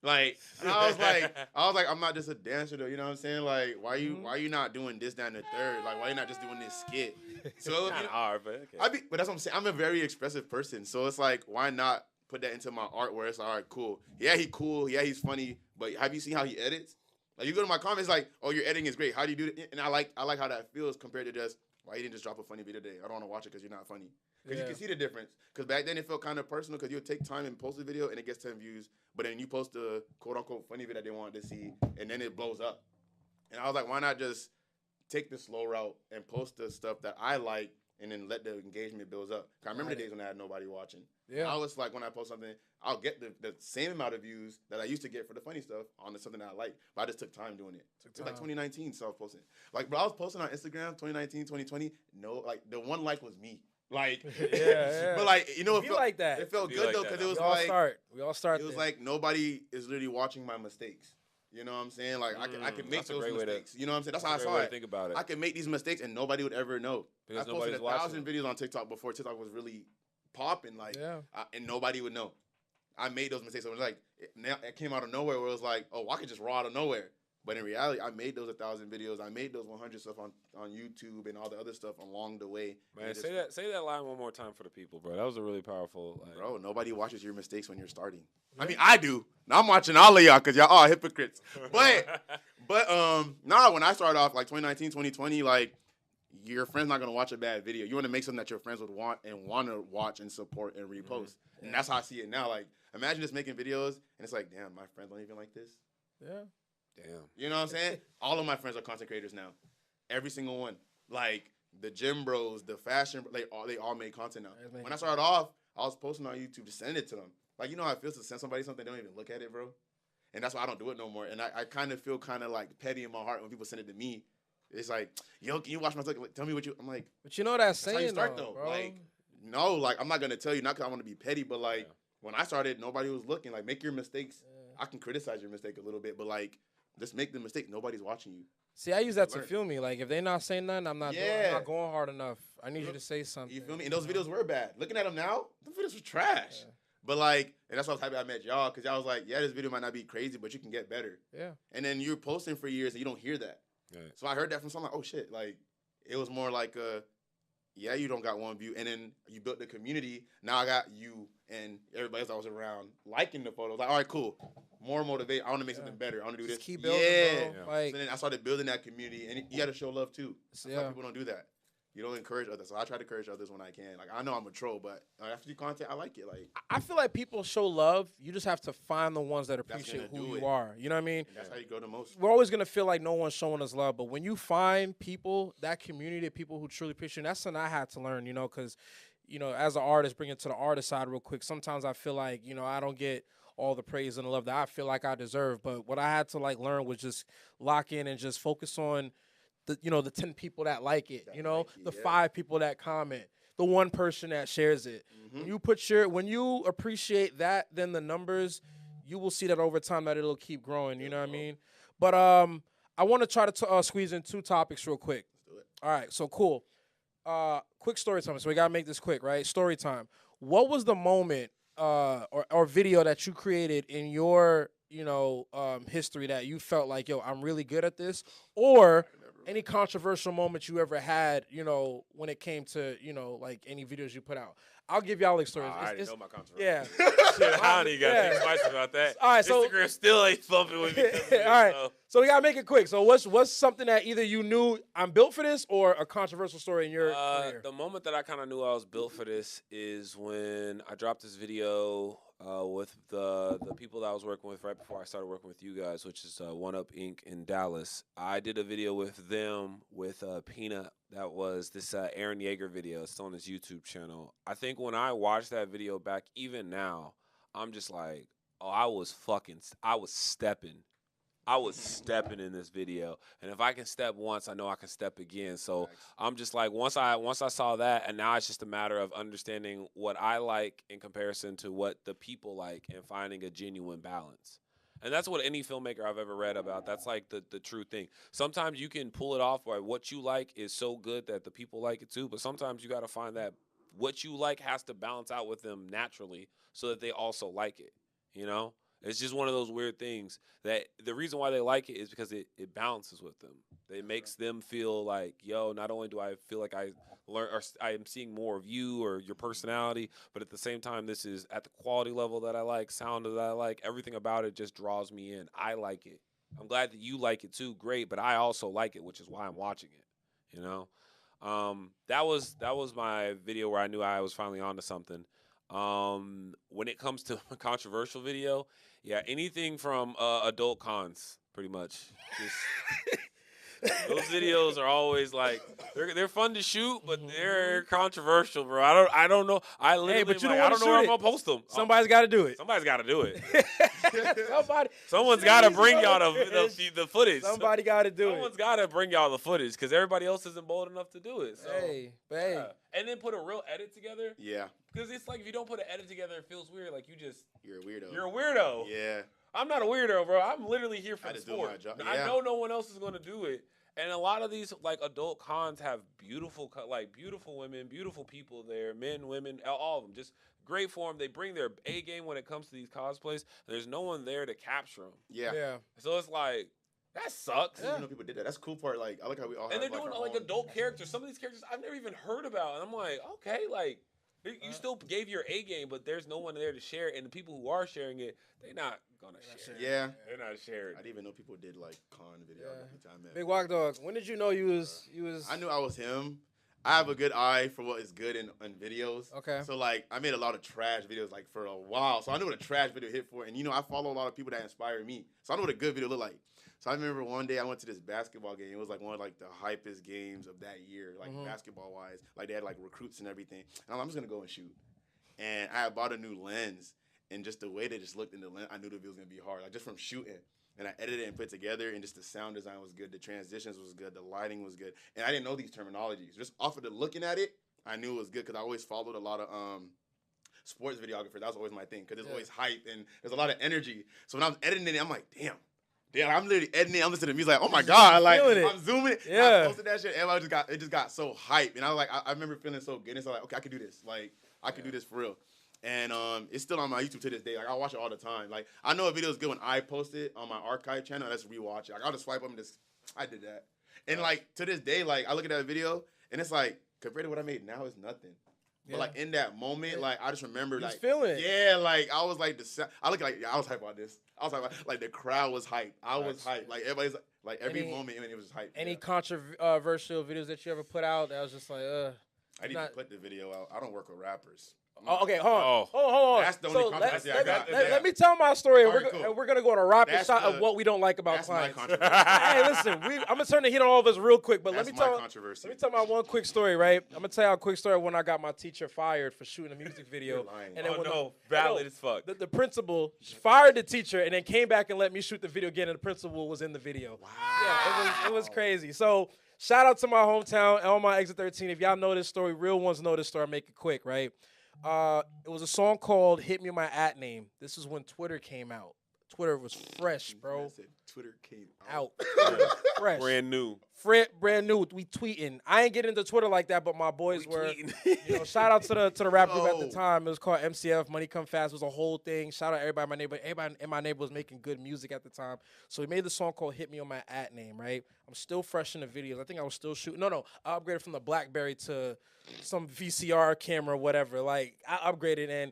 Speaker 4: Like, and I was like, I'm not just a dancer though. You know what I'm saying? Like, why you not doing this, that, and the third? Like, why you not just doing this skit? So
Speaker 5: it's hard, but okay.
Speaker 4: But that's what I'm saying. I'm a very expressive person, so it's like, why not put that into my art where it's like, all right, cool. Yeah, he cool. Yeah, he's funny. But have you seen how he edits? Like, you go to my comments, like, oh, your editing is great. How do you do it? And I like how that feels compared to just, why you didn't just drop a funny video today? I don't want to watch it because you're not funny. Because you can see the difference. Because back then it felt kind of personal because you'll take time and post a video and it gets 10 views. But then you post a quote-unquote funny video that they wanted to see and then it blows up. And I was like, why not just take the slow route and post the stuff that I like and then let the engagement build up? Cause I remember the days when I had nobody watching. Yeah. I was like, when I post something, I'll get the same amount of views that I used to get for the funny stuff on something that I like. But I just took time doing it. It was like 2019, so I was posting. Like, bro, I was posting on Instagram 2019, 2020. No, like, the one like was me. Like,
Speaker 3: yeah.
Speaker 4: But like, you know,
Speaker 3: it felt like that.
Speaker 4: It felt good though, because it was
Speaker 3: we all start.
Speaker 4: It was like nobody is literally watching my mistakes. You know what I'm saying? Like, I can make those mistakes. You know what I'm saying? That's how I saw it.
Speaker 5: Think about it.
Speaker 4: I can make these mistakes and nobody would ever know.
Speaker 5: Because
Speaker 4: I posted 1,000 videos on TikTok before TikTok was really popping, like, and nobody would know. I made those mistakes. So it was like, it came out of nowhere where it was like, oh, I could just raw out of nowhere. But in reality, I made those 1,000 videos. I made those 100 stuff on YouTube and all the other stuff along the way.
Speaker 5: Man, say that line one more time for the people, bro. That was a really powerful line.
Speaker 4: Bro, nobody watches your mistakes when you're starting. I mean, I do. Now I'm watching all of y'all because y'all are hypocrites. But when I started off, like 2019, 2020, like, your friend's not going to watch a bad video. You want to make something that your friends would want to watch and support and repost. And that's how I see it now. Like, imagine just making videos, and it's like, damn, my friends don't even like this.
Speaker 3: Yeah.
Speaker 5: Damn.
Speaker 4: You know what I'm saying? All of my friends are content creators now. Every single one. Like, the gym bros, the fashion, they all make content now. When I started off, I was posting on YouTube to send it to them. Like, you know how it feels to send somebody something, they don't even look at it, bro? And that's why I don't do it no more. And I kind of feel kind of like petty in my heart when people send it to me. It's like, yo, can you watch my stuff? Tell me what you... I'm like...
Speaker 3: But you know what that's
Speaker 4: saying, how you start, though, bro? Like, no, like, I'm not going to tell you, not because I want to be petty, but, like, when I started, nobody was looking. Like, make your mistakes. I can criticize your mistake a little bit, but, like, just make the mistake. Nobody's watching you.
Speaker 3: See, I use that to feel me. Like, if they're not saying nothing, I'm not going hard enough. I need you to say something.
Speaker 4: You feel me? And those videos were bad. Looking at them now, those videos were trash. Yeah. But, like, and that's why I was happy I met y'all, because y'all was like, yeah, this video might not be crazy, but you can get better.
Speaker 3: Yeah.
Speaker 4: And then you're posting for years and you don't hear that. Right. So I heard that from someone, like, oh, shit. Like, it was more like, yeah, you don't got one view. And then you built the community. Now I got you and everybody else that was around liking the photos. Like, all right, cool. More motivate. I want to make something better. I want to do this.
Speaker 3: Keep building, bro. Like,
Speaker 4: so then I started building that community. And you got to show love, too. Some people don't do that. You don't encourage others. So I try to encourage others when I can. Like, I know I'm a troll, but after you content, I like it. Like,
Speaker 3: I feel like people show love. You just have to find the ones that appreciate who you are. You know what I mean?
Speaker 4: And that's how you grow the most.
Speaker 3: We're always going to feel like no one's showing us love. But when you find people, that community, people who truly appreciate, that's something I had to learn, you know, because, you know, as an artist, bring it to the artist side real quick. Sometimes I feel like, you know, I don't get all the praise and the love that I feel like I deserve. But what I had to, like, learn was just lock in and just focus on the 10 people that like it, you know, the 5 people that comment, the 1 person that shares it. Mm-hmm. When you appreciate that, then the numbers, you will see that over time that it'll keep growing. You know what I mean? But I want to try to squeeze in 2 topics real quick.
Speaker 4: Let's do it.
Speaker 3: All right, so cool. Quick story time. So we gotta make this quick, right? Story time. What was the moment or video that you created in your history that you felt like, yo, I'm really good at this, or any controversial moments you ever had, you know, when it came to, you know, like any videos you put out? I'll give y'all like stories.
Speaker 5: I already know my controversy.
Speaker 3: Yeah.
Speaker 5: Shit, I don't even got to think twice about that.
Speaker 3: All right, so
Speaker 5: Instagram still ain't thumping with me.
Speaker 3: All right, so we got to make it quick. So what's something that either you knew I'm built for this or a controversial story in your career?
Speaker 5: The moment that I kind of knew I was built for this is when I dropped this video with the people that I was working with right before I started working with you guys, which is One Up Inc. in Dallas. I did a video with them with Peanut. That was this Aaron Yeager video. It's on his YouTube channel. I think when I watched that video back, even now, I'm just like, oh, I was stepping. I was stepping in this video, and if I can step once, I know I can step again. So I'm just like, once I saw that, and now it's just a matter of understanding what I like in comparison to what the people like, and finding a genuine balance. And that's what any filmmaker I've ever read about. That's like the true thing. Sometimes you can pull it off where what you like is so good that the people like it too, but sometimes you got to find that what you like has to balance out with them naturally so that they also like it, you know? It's just one of those weird things that the reason why they like it is because it balances with them. It makes them feel like, yo, not only do I feel like I learn or I am seeing more of you or your personality, but at the same time, this is at the quality level that I like, sound that I like, everything about it just draws me in. I like it. I'm glad that you like it too. Great, but I also like it, which is why I'm watching it. You know, that was my video where I knew I was finally onto something. When it comes to a controversial video, yeah, anything from adult cons, pretty much. Those videos are always like they're fun to shoot, but they're controversial, bro. I don't know. I literally,
Speaker 3: but you
Speaker 5: like,
Speaker 3: don't
Speaker 5: I don't know where I'm
Speaker 3: wanna
Speaker 5: gonna post them.
Speaker 3: Somebody's got to do it.
Speaker 5: Somebody's got to do it.
Speaker 3: Someone's
Speaker 5: got to bring y'all the footage.
Speaker 3: Somebody got to do
Speaker 5: Someone's got to bring y'all the footage because everybody else isn't bold enough to do it. So,
Speaker 3: hey.
Speaker 5: and then put a real edit together.
Speaker 4: Yeah.
Speaker 5: Because it's like if you don't put an edit together, it feels weird. Like
Speaker 4: you're a weirdo.
Speaker 5: You're a weirdo.
Speaker 4: Yeah.
Speaker 5: I'm not a weirdo, bro. I'm literally here for the
Speaker 4: do
Speaker 5: sport.
Speaker 4: my job.
Speaker 5: I
Speaker 4: Yeah.
Speaker 5: know no one else is gonna do it. And a lot of these like adult cons have beautiful women, beautiful people there, men, women, all of them. Just great for them. They bring their A game when it comes to these cosplays. There's no one there to capture them.
Speaker 4: Yeah.
Speaker 5: So it's like, that sucks.
Speaker 4: I didn't know people did that. That's cool part. Like, I like how we all have,
Speaker 5: And they're
Speaker 4: like,
Speaker 5: doing
Speaker 4: our
Speaker 5: like
Speaker 4: own-
Speaker 5: adult characters. Some of these characters I've never even heard about. And I'm like, okay, like, you still gave your A game, but there's no one there to share it. And the people who are sharing it, they're not going to share it.
Speaker 4: Yeah.
Speaker 5: They're not sharing
Speaker 4: I didn't even know people did, like, con videos.
Speaker 3: Big Walk Dog, when did you know you was?
Speaker 4: I knew I was him. I have a good eye for what is good in videos.
Speaker 3: Okay.
Speaker 4: So, like, I made a lot of trash videos, like, for a while. So I knew what a trash video hit for. And, you know, I follow a lot of people that inspire me. So I know what a good video look like. So I remember one day I went to this basketball game. It was, like, one of, like, the hypest games of that year, like, basketball-wise. Like, they had, like, recruits and everything. And I'm just going to go and shoot. And I had bought a new lens. And just the way they just looked in the lens, I knew the video was going to be hard. Like, just from shooting. And I edited it and put it together, and just the sound design was good. The transitions was good. The lighting was good. And I didn't know these terminologies. Just off of the looking at it, I knew it was good because I always followed a lot of sports videographers. That was always my thing because there's always hype and there's a lot of energy. So when I was editing it, I'm like, damn, I'm literally editing it. I'm listening to music like, oh my God, like I'm zooming it.
Speaker 3: Yeah.
Speaker 4: I posted that shit, and it just got so hype. And I was like, I remember feeling so good. And so like, okay, I can do this. Like I can do this for real. And it's still on my YouTube to this day. Like I watch it all the time. Like I know a video is good when I post it on my archive channel. I just rewatch it. Like I'll just swipe up and I did that. And like to this day, like I look at that video and it's like compared to what I made now, it's nothing. Yeah. But like in that moment, like I just remember like
Speaker 3: feeling it.
Speaker 4: Yeah, like I was like I look like I was hype on this. I was like the crowd was hype. I was hype. Like everybody's like every moment it was hype.
Speaker 3: Any controversial videos that you ever put out that was just like
Speaker 4: I didn't even put the video out. I don't work with rappers.
Speaker 3: Oh, okay, hold on.
Speaker 4: That's the only controversy I got.
Speaker 3: Let me tell my story.
Speaker 4: All right,
Speaker 3: and we're gonna go on a rapid shot of what we don't like about clients. Hey, listen, I'm gonna turn the heat on all of us real quick, but let me tell my one quick story, right? I'm gonna tell you a quick story when I got my teacher fired for shooting a music video.
Speaker 4: And
Speaker 3: then
Speaker 5: valid as fuck.
Speaker 3: The principal fired the teacher and then came back and let me shoot the video again, and the principal was in the video. Wow. Yeah, it was crazy. So shout out to my hometown, Elmont Exit 13. If y'all know this story, real ones know this story. I'll make it quick, right? It was a song called "Hit Me My @ Name." This is when Twitter came out. Twitter was fresh, bro.
Speaker 4: Twitter came
Speaker 3: out. Fresh.
Speaker 5: Brand new.
Speaker 3: Brand new. We tweeting. I ain't getting into Twitter like that, but my boys were. Shout out to the rap group at the time. It was called MCF. Money Come Fast. It was a whole thing. Shout out everybody in my neighborhood. Everybody in my neighborhood was making good music at the time. So we made the song called "Hit Me on My @ Name." Right. I'm still fresh in the videos. I think I was still shooting. No. I upgraded from the BlackBerry to some VCR camera, whatever. Like I upgraded, and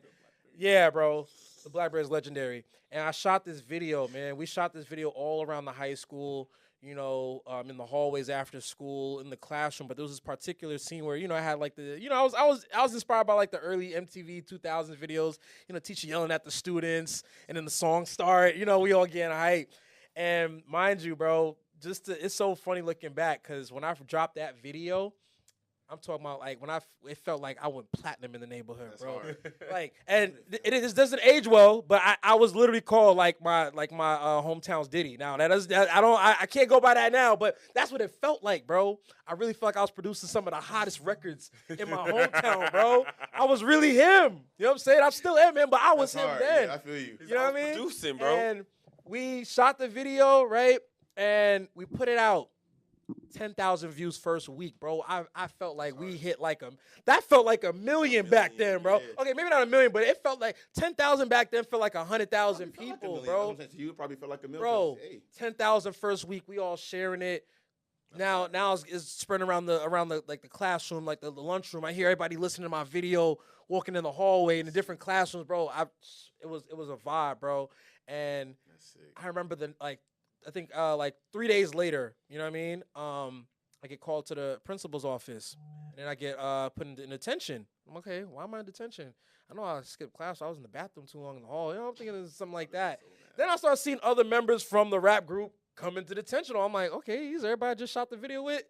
Speaker 3: yeah, bro, the BlackBerry is legendary. And I shot this video, man. We shot this video all around the high school. you know, in the hallways after school, in the classroom. But there was this particular scene where, you know, I had like the, you know, I was inspired by like the early MTV 2000s videos, you know, teacher yelling at the students, and then the song start, you know, we all getting hype. And mind you, bro, it's so funny looking back, because when I dropped that video, I'm talking about like when it felt like I went platinum in the neighborhood,
Speaker 4: That's
Speaker 3: bro.
Speaker 4: hard.
Speaker 3: Like, and it doesn't age well, but I was literally called like my hometown's Diddy. Now I can't go by that now, but that's what it felt like, bro. I really felt like I was producing some of the hottest records in my hometown, bro. I was really him. You know what I'm saying? I still am him, but I was
Speaker 4: That's
Speaker 3: him
Speaker 4: hard.
Speaker 3: then.
Speaker 4: Yeah, I feel you.
Speaker 3: You know what I mean?
Speaker 5: Producing, bro.
Speaker 3: And we shot the video, right? And we put it out. 10,000 views first week, bro. I felt like we hit like that felt like a million back then, bro.
Speaker 4: Yeah.
Speaker 3: Okay, maybe not a million, but it felt like 10,000 back then felt like 100,000 people,
Speaker 4: Like
Speaker 3: bro.
Speaker 4: you probably felt like a million.
Speaker 3: Bro,
Speaker 4: Hey.
Speaker 3: 10,000 first week, we all sharing it. Now it's spreading around the like the classroom, like the lunchroom. I hear everybody listening to my video, walking in the hallway in the different classrooms, bro. It was a vibe, bro. And I remember I think like 3 days later, you know what I mean? I get called to the principal's office, and then I get put in detention. I'm okay, why am I in detention? I know I skipped class, so I was in the bathroom too long in the hall. You know, I'm thinking it's something like that. Then I started seeing other members from the rap group come into detention. I'm like, okay, everybody just shot the video with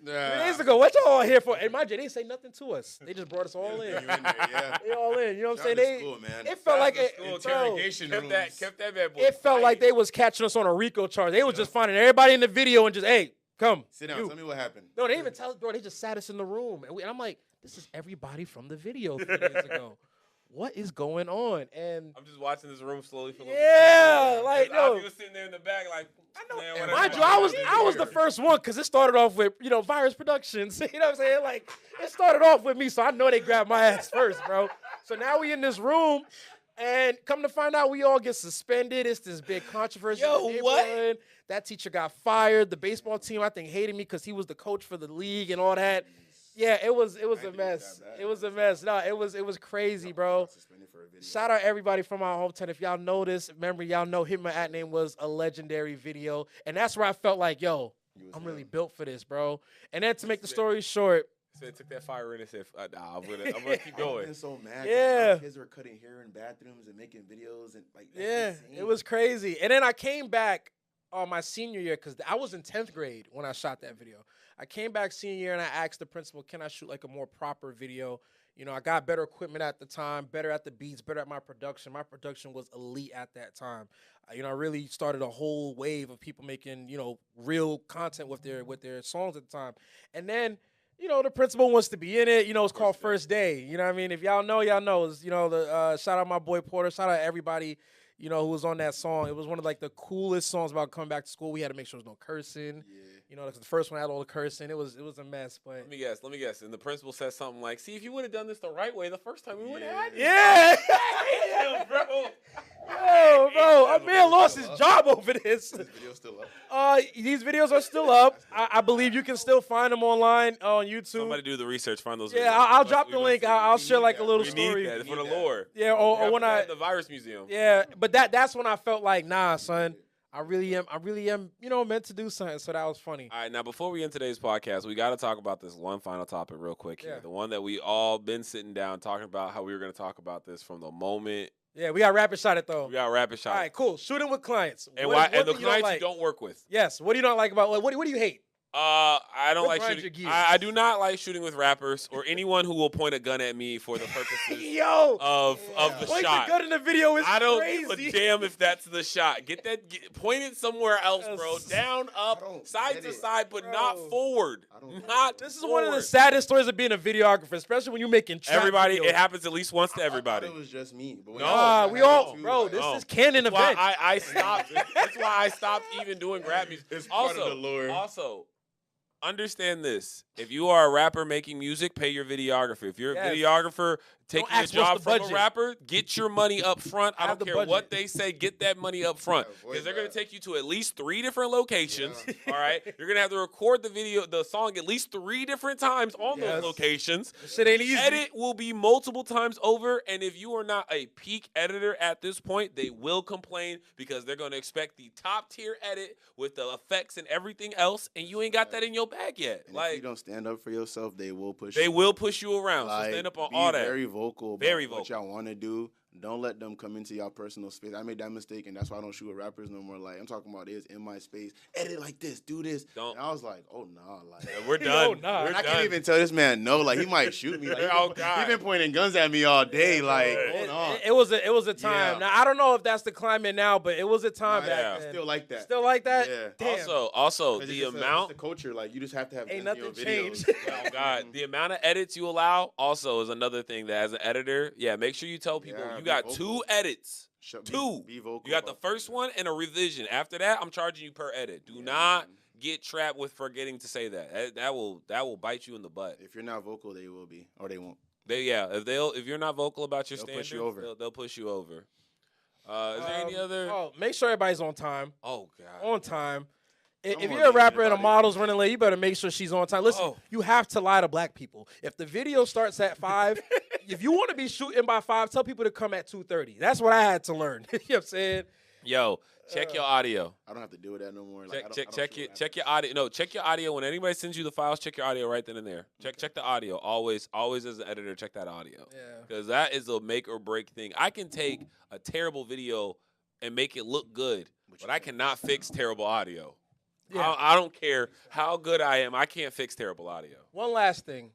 Speaker 3: 3 days ago. What y'all all here for? And mind you, they didn't say nothing to us. They just brought us all in.
Speaker 4: You in there, yeah.
Speaker 3: They all in. You know what I'm
Speaker 4: Shout
Speaker 3: saying?
Speaker 4: out to school, man.
Speaker 3: It felt like
Speaker 4: interrogation
Speaker 5: kept that bad boy.
Speaker 3: it felt like they was catching us on a RICO charge. They was just finding everybody in the video and just, hey, come.
Speaker 4: Sit down.
Speaker 3: You.
Speaker 4: Tell me what happened.
Speaker 3: No, they didn't even tell us, bro. They just sat us in the room. And I'm like, this is everybody from the video 3 days ago. What is going on? And
Speaker 5: I'm just watching this room slowly fill up.
Speaker 3: yeah, like,
Speaker 5: yo.
Speaker 3: yo.
Speaker 5: was sitting there in the back like, I know.
Speaker 3: And mind you, I was the first one, because it started off with, you know, Virus Productions. You know what I'm saying? Like, it started off with me, so I know they grabbed my ass first, bro. So now we in this room, and come to find out, we all get suspended. It's this big controversy.
Speaker 5: Yo,
Speaker 3: in the
Speaker 5: what?
Speaker 3: neighborhood. That teacher got fired. The baseball team, I think, hated me because he was the coach for the league and all that. Yeah, it was a mess. It was a mess. No, it was crazy, bro. Shout out everybody from our hometown. If y'all know this, remember, y'all know Hit My At Name was a legendary video. And that's where I felt like, yo, I'm really built for this, bro. And then to make the story short.
Speaker 5: So they took that fire in and said, nah, I'm gonna keep going.
Speaker 4: I've been so mad.
Speaker 3: Yeah.
Speaker 4: Kids were cutting hair in bathrooms and making videos and like.
Speaker 3: Yeah,
Speaker 4: insane.
Speaker 3: it was crazy. And then I came back on my senior year, because I was in 10th grade when I shot that video. I came back senior year and I asked the principal, can I shoot like a more proper video? You know, I got better equipment at the time, better at the beats, better at my production. My production was elite at that time. You know, I really started a whole wave of people making, you know, real content with their songs at the time. And then, you know, the principal wants to be in it. You know, it's called First Day. You know what I mean? If y'all know, y'all know. It's, you know, the shout out my boy Porter. Shout out everybody, you know, who was on that song. It was one of like the coolest songs about coming back to school. We had to make sure there was no cursing. Yeah. You know, the first one had all the cursing. It was a mess. But
Speaker 5: Let me guess. And the principal said something like, see, if you would have done this the right way the first time, we would have had it.
Speaker 3: yeah.
Speaker 5: Damn, bro.
Speaker 3: Yo, bro, a man lost his job over this.
Speaker 4: This video's still up.
Speaker 3: These videos are still up. I believe you can still find them online on YouTube.
Speaker 5: Somebody do the research, find those
Speaker 3: Yeah,
Speaker 5: videos.
Speaker 3: I'll drop the link. I'll share like a little
Speaker 5: We
Speaker 3: story.
Speaker 5: need that for the lore.
Speaker 3: Yeah, or when I
Speaker 5: the Virus Museum.
Speaker 3: yeah, but that's when I felt like, nah, son, I really am, you know, meant to do something. So that was funny.
Speaker 5: All right, now before we end today's podcast, we got to talk about this one final topic real quick here.
Speaker 3: Yeah.
Speaker 5: The one that we all been sitting down talking about how we were going to talk about this from the moment.
Speaker 3: Yeah, we got rapid shot it though.
Speaker 5: We got rapid shot.
Speaker 3: All right, cool. Shooting with clients.
Speaker 5: And
Speaker 3: What-
Speaker 5: why?
Speaker 3: what
Speaker 5: And the
Speaker 3: thing you don't
Speaker 5: clients
Speaker 3: like?
Speaker 5: you don't work with.
Speaker 3: Yes. What do you not like about? What do you hate?
Speaker 5: I don't
Speaker 3: What
Speaker 5: like
Speaker 3: grinds
Speaker 5: shooting.
Speaker 3: your gears?
Speaker 5: I do not like shooting with rappers or anyone who will point a gun at me for the purposes
Speaker 3: Yo,
Speaker 5: of the
Speaker 3: point
Speaker 5: shot.
Speaker 3: the gun in the video is
Speaker 5: I don't
Speaker 3: crazy.
Speaker 5: give a damn if that's the shot. Point it somewhere else, bro.
Speaker 3: Yes.
Speaker 5: Down, up,
Speaker 4: don't
Speaker 5: side
Speaker 4: get
Speaker 5: to
Speaker 4: it.
Speaker 5: side, but not
Speaker 3: Bro.
Speaker 5: forward.
Speaker 4: I don't
Speaker 5: Not.
Speaker 3: This is
Speaker 5: forward.
Speaker 3: one of the saddest stories of being a videographer, especially when you're making trap
Speaker 5: Everybody,
Speaker 3: videos.
Speaker 5: it happens at least once to everybody.
Speaker 4: I thought it was just me. But when
Speaker 5: No.
Speaker 4: y'all
Speaker 3: Ah,
Speaker 4: was
Speaker 3: we
Speaker 4: doing
Speaker 3: all,
Speaker 4: that too,
Speaker 3: bro.
Speaker 4: like,
Speaker 3: This
Speaker 5: No.
Speaker 3: is canon
Speaker 5: That's why
Speaker 3: event.
Speaker 5: I stopped. That's why I stopped even doing rap music.
Speaker 4: It's part of
Speaker 5: Also,
Speaker 4: the lure.
Speaker 5: also, understand this: if you are a rapper making music, pay your videographer. If you're a
Speaker 3: Yes.
Speaker 5: videographer, taking
Speaker 3: Don't
Speaker 5: a
Speaker 3: ask
Speaker 5: job
Speaker 3: what's the
Speaker 5: from a
Speaker 3: budget.
Speaker 5: rapper, get your money up front. I
Speaker 3: Have
Speaker 5: don't
Speaker 3: the
Speaker 5: care what
Speaker 3: budget.
Speaker 5: they say, get that money up front.
Speaker 4: Yeah,
Speaker 5: Because they're
Speaker 4: avoid
Speaker 5: going to
Speaker 4: that.
Speaker 5: take you to at least 3 different locations, all right? You're going to have to record the song at least 3 different times on
Speaker 3: Yes.
Speaker 5: those locations.
Speaker 3: Shit ain't easy.
Speaker 5: Edit will be multiple times over, and if you are not a peak editor at this point, they will complain because they're going to expect the top-tier edit with the effects and everything else, and you ain't got that in your bag yet.
Speaker 4: And
Speaker 5: Like,
Speaker 4: if you don't stand up for yourself, they will push
Speaker 5: they
Speaker 4: you.
Speaker 5: will push you around,
Speaker 4: Like,
Speaker 5: so stand up on
Speaker 4: be
Speaker 5: all that.
Speaker 4: very vocal about
Speaker 5: Very
Speaker 4: what
Speaker 5: vocal.
Speaker 4: y'all want to do. Don't let them come into your personal space. I made that mistake, and that's why I don't shoot with rappers no more. Like, I'm talking about this in my space. Edit like this, do this.
Speaker 5: Don't.
Speaker 4: And I was like, oh, nah. Like,
Speaker 5: We're done.
Speaker 3: nah.
Speaker 5: We're
Speaker 4: I
Speaker 5: done.
Speaker 4: can't even tell this man no. Like, he might shoot me. Like,
Speaker 5: Oh, God.
Speaker 4: he been pointing guns at me all day. Like,
Speaker 5: bro.
Speaker 4: hold on.
Speaker 3: It was a time.
Speaker 4: Yeah.
Speaker 3: Now I don't know if that's the climate now, but it was a time
Speaker 4: Nah,
Speaker 3: back
Speaker 5: yeah.
Speaker 3: then.
Speaker 4: Still like that.
Speaker 3: Still like that.
Speaker 4: Yeah.
Speaker 3: Damn.
Speaker 5: Also,
Speaker 4: 'Cause
Speaker 5: the
Speaker 4: it's just
Speaker 5: amount.
Speaker 4: it's the culture. Like, you just have to have
Speaker 3: Ain't
Speaker 4: guns in
Speaker 3: nothing
Speaker 4: your videos.
Speaker 3: changed.
Speaker 5: Oh God, the amount of edits you allow also is another thing that as an editor, make sure you tell people
Speaker 4: Yeah,
Speaker 5: you
Speaker 4: be
Speaker 5: got
Speaker 4: vocal.
Speaker 5: 2 edits.
Speaker 4: Be
Speaker 5: 2.
Speaker 4: vocal.
Speaker 5: You got the
Speaker 4: about
Speaker 5: first
Speaker 4: that.
Speaker 5: one and a revision. After that, I'm charging you per edit. Do not get trapped with forgetting to say that. That will bite you in the butt.
Speaker 4: If you're not vocal, they will be, or they won't.
Speaker 5: If you're not vocal about your
Speaker 4: They'll
Speaker 5: standards,
Speaker 4: push you over.
Speaker 5: They'll push you over. Is there any other?
Speaker 3: Oh, make sure everybody's on time.
Speaker 5: Oh God.
Speaker 3: On time. If
Speaker 4: Someone
Speaker 3: you're a
Speaker 4: be
Speaker 3: rapper and a
Speaker 4: about it.
Speaker 3: model's running late, you better make sure she's on time. Listen,
Speaker 5: Oh.
Speaker 3: you have to lie to black people. If the video starts at 5, if you want to be shooting by 5, tell people to come at 2:30. That's what I had to learn. You know what I'm saying?
Speaker 5: Yo, check your audio.
Speaker 4: I don't have to deal with that no more. Like,
Speaker 5: Check your audio. No, check your audio. When anybody sends you the files, check your audio right then and there. Check the audio. Always as an editor, check that audio.
Speaker 3: Yeah.
Speaker 5: Because that is a make or break thing. I can take a terrible video and make it look good, but I cannot fix terrible audio.
Speaker 3: Yeah.
Speaker 5: I don't care how good I am. I can't fix terrible audio.
Speaker 3: One last thing.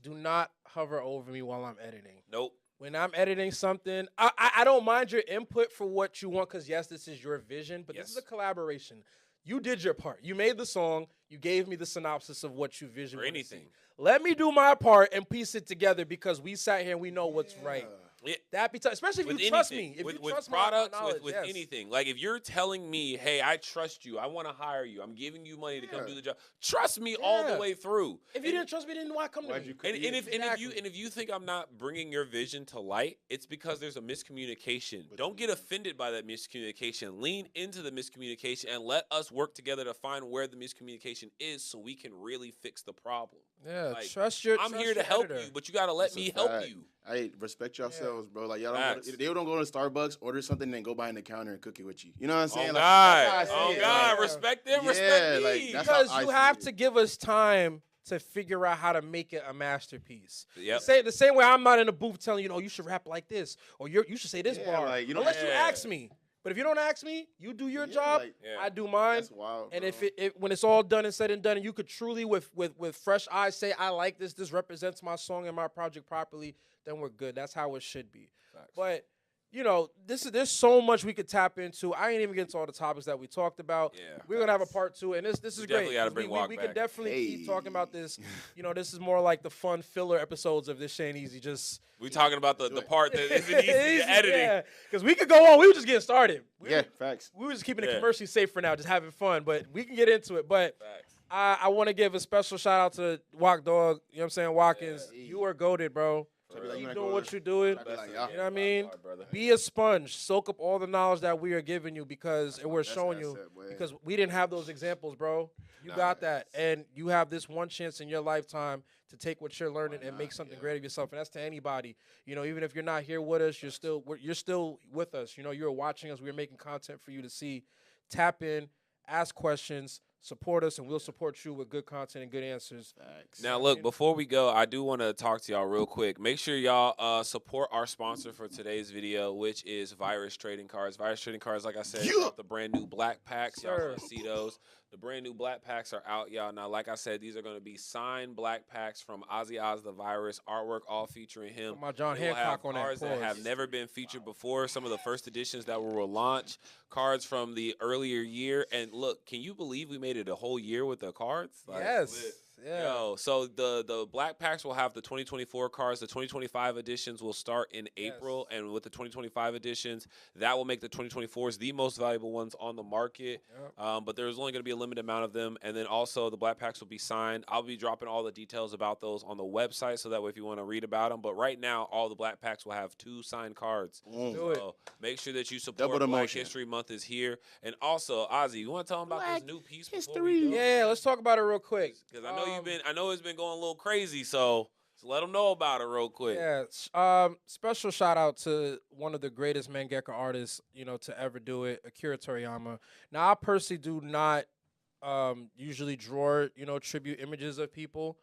Speaker 3: Do not hover over me while I'm editing.
Speaker 5: Nope.
Speaker 3: When I'm editing something, I don't mind your input for what you want because, yes, this is your vision, but this is a collaboration. You did your part. You made the song. You gave me the synopsis of what you visually
Speaker 5: Or anything.
Speaker 3: Let me do my part and piece it together because we sat here and we know what's right.
Speaker 5: Yeah.
Speaker 3: That be tough, especially if
Speaker 5: With
Speaker 3: you trust
Speaker 5: anything,
Speaker 3: me. If
Speaker 5: with
Speaker 3: you trust
Speaker 5: products,
Speaker 3: my knowledge,
Speaker 5: with
Speaker 3: yes.
Speaker 5: anything. Like if you're telling me, hey, I trust you, I want to hire you, I'm giving you money to come do the job. Trust me all the
Speaker 3: Yeah.
Speaker 5: way through.
Speaker 3: If you didn't trust me, then why come to
Speaker 4: Why'd
Speaker 3: me?
Speaker 4: you
Speaker 5: And
Speaker 3: Exactly.
Speaker 5: if you think I'm not bringing your vision to light, it's because there's a miscommunication. Don't get offended by that miscommunication. Lean into the miscommunication and let us work together to find where the miscommunication is, so we can really fix the problem.
Speaker 3: Yeah,
Speaker 5: Like,
Speaker 3: trust your.
Speaker 5: I'm
Speaker 3: trust
Speaker 5: here to
Speaker 3: your
Speaker 5: help
Speaker 3: editor.
Speaker 5: you, but you gotta let
Speaker 4: That's
Speaker 5: me
Speaker 4: a
Speaker 5: help
Speaker 4: fact.
Speaker 5: you.
Speaker 4: Hey, respect yourselves, bro. Like y'all
Speaker 5: Facts.
Speaker 4: they don't go to Starbucks, order something, and then go behind the counter and cook it with you. You know what I'm saying?
Speaker 5: Oh
Speaker 4: Like,
Speaker 5: God,
Speaker 4: that's how I
Speaker 5: oh
Speaker 4: see it.
Speaker 5: God,
Speaker 4: Like,
Speaker 5: respect them,
Speaker 4: Yeah,
Speaker 5: respect
Speaker 4: like,
Speaker 5: me.
Speaker 4: that's how
Speaker 3: Because
Speaker 4: I
Speaker 3: you
Speaker 4: see
Speaker 3: have
Speaker 4: it.
Speaker 3: to give us time to figure out how to make it a masterpiece.
Speaker 5: Yep.
Speaker 3: The same way I'm not in the booth telling you, no, you should rap like this, or you should say this
Speaker 4: Yeah,
Speaker 3: bar,
Speaker 4: like, you don't-
Speaker 3: unless you
Speaker 5: Yeah.
Speaker 3: ask me. But if you don't ask me, you do your
Speaker 4: Yeah,
Speaker 3: job,
Speaker 4: like,
Speaker 5: Yeah.
Speaker 3: I do mine.
Speaker 4: That's wild.
Speaker 3: And
Speaker 4: bro.
Speaker 3: if it when it's all done and said and done, and you could truly with fresh eyes say, I like this represents my song and my project properly, then we're good. That's how it should be.
Speaker 5: Facts.
Speaker 3: But there's so much we could tap into. I ain't even get into all the topics that we talked about.
Speaker 5: Yeah.
Speaker 3: We're gonna have a part 2, and this is
Speaker 5: We
Speaker 3: great.
Speaker 5: definitely gotta
Speaker 3: 'cause
Speaker 5: bring
Speaker 3: we
Speaker 5: Walk
Speaker 3: could
Speaker 5: back.
Speaker 3: definitely keep
Speaker 4: Hey.
Speaker 3: talking about this. This is more like the fun filler episodes of This Shit Ain't Easy. Just
Speaker 5: We talking about the part that isn't easy to editing.
Speaker 3: because we could go on. We were just getting started.
Speaker 4: yeah, facts.
Speaker 3: We were just keeping
Speaker 5: Yeah.
Speaker 3: it commercially safe for now, just having fun. But we can get into it. But
Speaker 5: Facts.
Speaker 3: I want to give a special shout out to Walk Dog. You know what I'm saying? Watkins,
Speaker 4: Yeah.
Speaker 3: you are goated, bro.
Speaker 4: So I be like,
Speaker 3: Keep
Speaker 4: you
Speaker 3: doing
Speaker 4: like,
Speaker 3: what you're doing.
Speaker 4: I be like,
Speaker 3: You
Speaker 4: yeah.
Speaker 3: know what I mean?
Speaker 5: Hard, brother.
Speaker 3: Be a sponge. Soak up all the knowledge that we are giving you because and we're
Speaker 4: best
Speaker 3: showing you
Speaker 4: asset, boy.
Speaker 3: because we didn't have those examples, bro. You got that, and you have this one chance in your lifetime to take what you're learning and make something great of yourself. And that's to anybody. Even if you're not here with us, you're still with us. You're watching us. We're making content for you to see. Tap in, ask questions, support us, and we'll support you with good content and good answers.
Speaker 4: Facts.
Speaker 5: Now, look, before we go, I do want to talk to y'all real quick. Make sure y'all support our sponsor for today's video, which is Virus Trading Cards. Virus Trading Cards, like I said, dropped the brand new black packs. Y'all
Speaker 3: Sir.
Speaker 5: want to see those. The brand new black packs are out, y'all. Now, like I said, these are going to be signed black packs from Ozzy Oz the Virus, artwork all featuring him.
Speaker 3: My John
Speaker 5: They will have
Speaker 3: Hancock on that.
Speaker 5: cards that
Speaker 3: Pause.
Speaker 5: have never been featured before. Some of the first editions that will launch. Cards from the earlier year. And look, can you believe we made it a whole year with the cards? Like,
Speaker 3: Yes. Yeah.
Speaker 5: Yo, so the black packs will have the 2024 cars. The 2025 editions will start in April, and with the 2025 editions, that will make the 2024s the most valuable ones on the market. Yep. But there's only going to be a limited amount of them, and then also the black packs will be signed. I'll be dropping all the details about those on the website, so that way if you want to read about them. But right now, all the black packs will have 2 signed cards.
Speaker 3: Do it.
Speaker 5: So make sure that you support Black History Month is here, and also Ozzy, you want to tell them about this new piece?
Speaker 3: Yeah, let's talk about it real quick.
Speaker 5: Because I know it's been going a little crazy, so let them know about it real quick.
Speaker 3: Yeah, special shout out to one of the greatest mangaka artists, to ever do it, Akira Toriyama. Now, I personally do not usually draw, tribute images of people.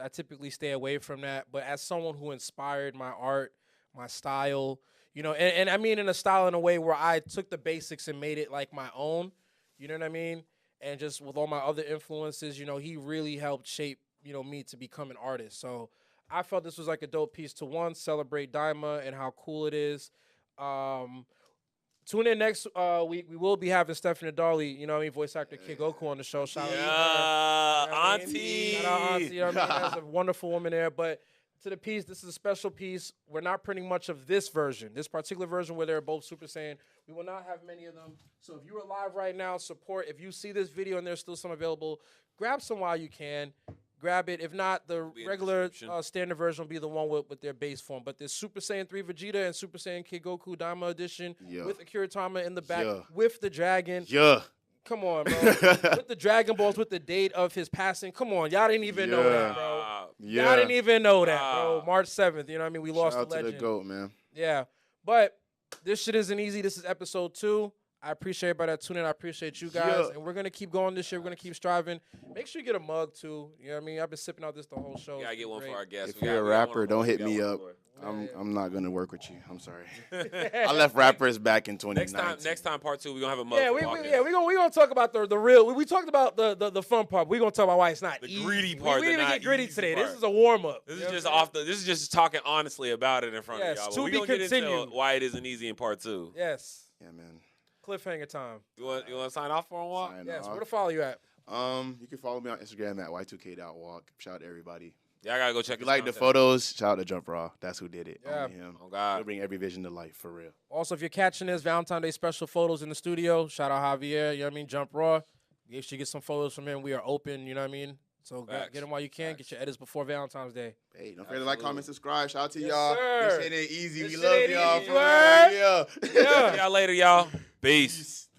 Speaker 3: I typically stay away from that. But as someone who inspired my art, my style, and I mean in a style in a way where I took the basics and made it like my own, you know what I mean? And just with all my other influences, he really helped shape, me to become an artist. So I felt this was like a dope piece to, one, celebrate Daima and how cool it is. Tune in next week. We will be having Stephanie Darley, voice actor Kid Goku on the show. Shout out
Speaker 5: Auntie.
Speaker 3: Shout out Auntie, That's a wonderful woman there. But to the piece, this is a special piece. We're not printing much of this version, this particular version where they're both Super Saiyan. We will not have many of them. So if you're alive right now, support. If you see this video and there's still some available, grab some while you can. Grab it. If not, the regular standard version will be the one with their base form. But there's Super Saiyan 3 Vegeta and Super Saiyan Kid Goku Daima edition with Akira Toriyama in the back with the dragon. Come on, bro. With the Dragon Balls, with the date of his passing. Come on. Y'all didn't even know that, bro. Y'all didn't even know that, bro. March 7th. You know what I mean? We lost the legend.
Speaker 4: Shout out to the GOAT, man.
Speaker 3: Yeah. But this shit isn't easy. This is episode 2. I appreciate everybody that tuned in. I appreciate you guys. And we're going to keep going this year. We're going to keep striving. Make sure you get a mug, too. You know what I mean? I've been sipping out this the whole show.
Speaker 5: You got to get one for our guests.
Speaker 4: If you're a rapper, don't hit me up. I'm not going to work with you. I'm sorry. I left rappers back in 2019.
Speaker 5: Next time, part 2, we're going to have a mug.
Speaker 3: Yeah, we're going to talk about the real. We talked about the fun part. We're going to talk about why it's not
Speaker 5: the
Speaker 3: easy.
Speaker 5: Greedy part.
Speaker 3: We didn't even get gritty today.
Speaker 5: Part.
Speaker 3: This is a warm-up.
Speaker 5: This is just talking honestly about it in front of y'all. We're going to get into why it isn't easy in part 2.
Speaker 3: Yes.
Speaker 4: Yeah, man.
Speaker 3: Cliffhanger time.
Speaker 5: You want to sign off for a while?
Speaker 3: Yes. Where to follow you at?
Speaker 4: You can follow me on Instagram at y2k.walk. Shout out to everybody.
Speaker 5: Yeah, I gotta go check.
Speaker 4: If you like the photos, shout out to Jump Raw. That's who did it.
Speaker 3: Yeah.
Speaker 4: Him.
Speaker 5: Oh God.
Speaker 4: He'll bring every vision to life for real.
Speaker 3: Also, if you're catching this, Valentine's Day special photos in the studio. Shout out Javier. You know what I mean? Jump Raw. You should get some photos from him. We are open. You know what I mean? So get them while you can. Get your edits before Valentine's Day.
Speaker 4: Hey, don't forget to like, comment, subscribe. Shout out to
Speaker 3: Yes,
Speaker 4: y'all.
Speaker 3: sir.
Speaker 4: This shit ain't easy.
Speaker 3: This
Speaker 4: We
Speaker 3: shit
Speaker 4: love
Speaker 3: ain't
Speaker 4: y'all.
Speaker 3: easy,
Speaker 4: For real.
Speaker 3: yeah.
Speaker 5: See y'all later, y'all. Peace.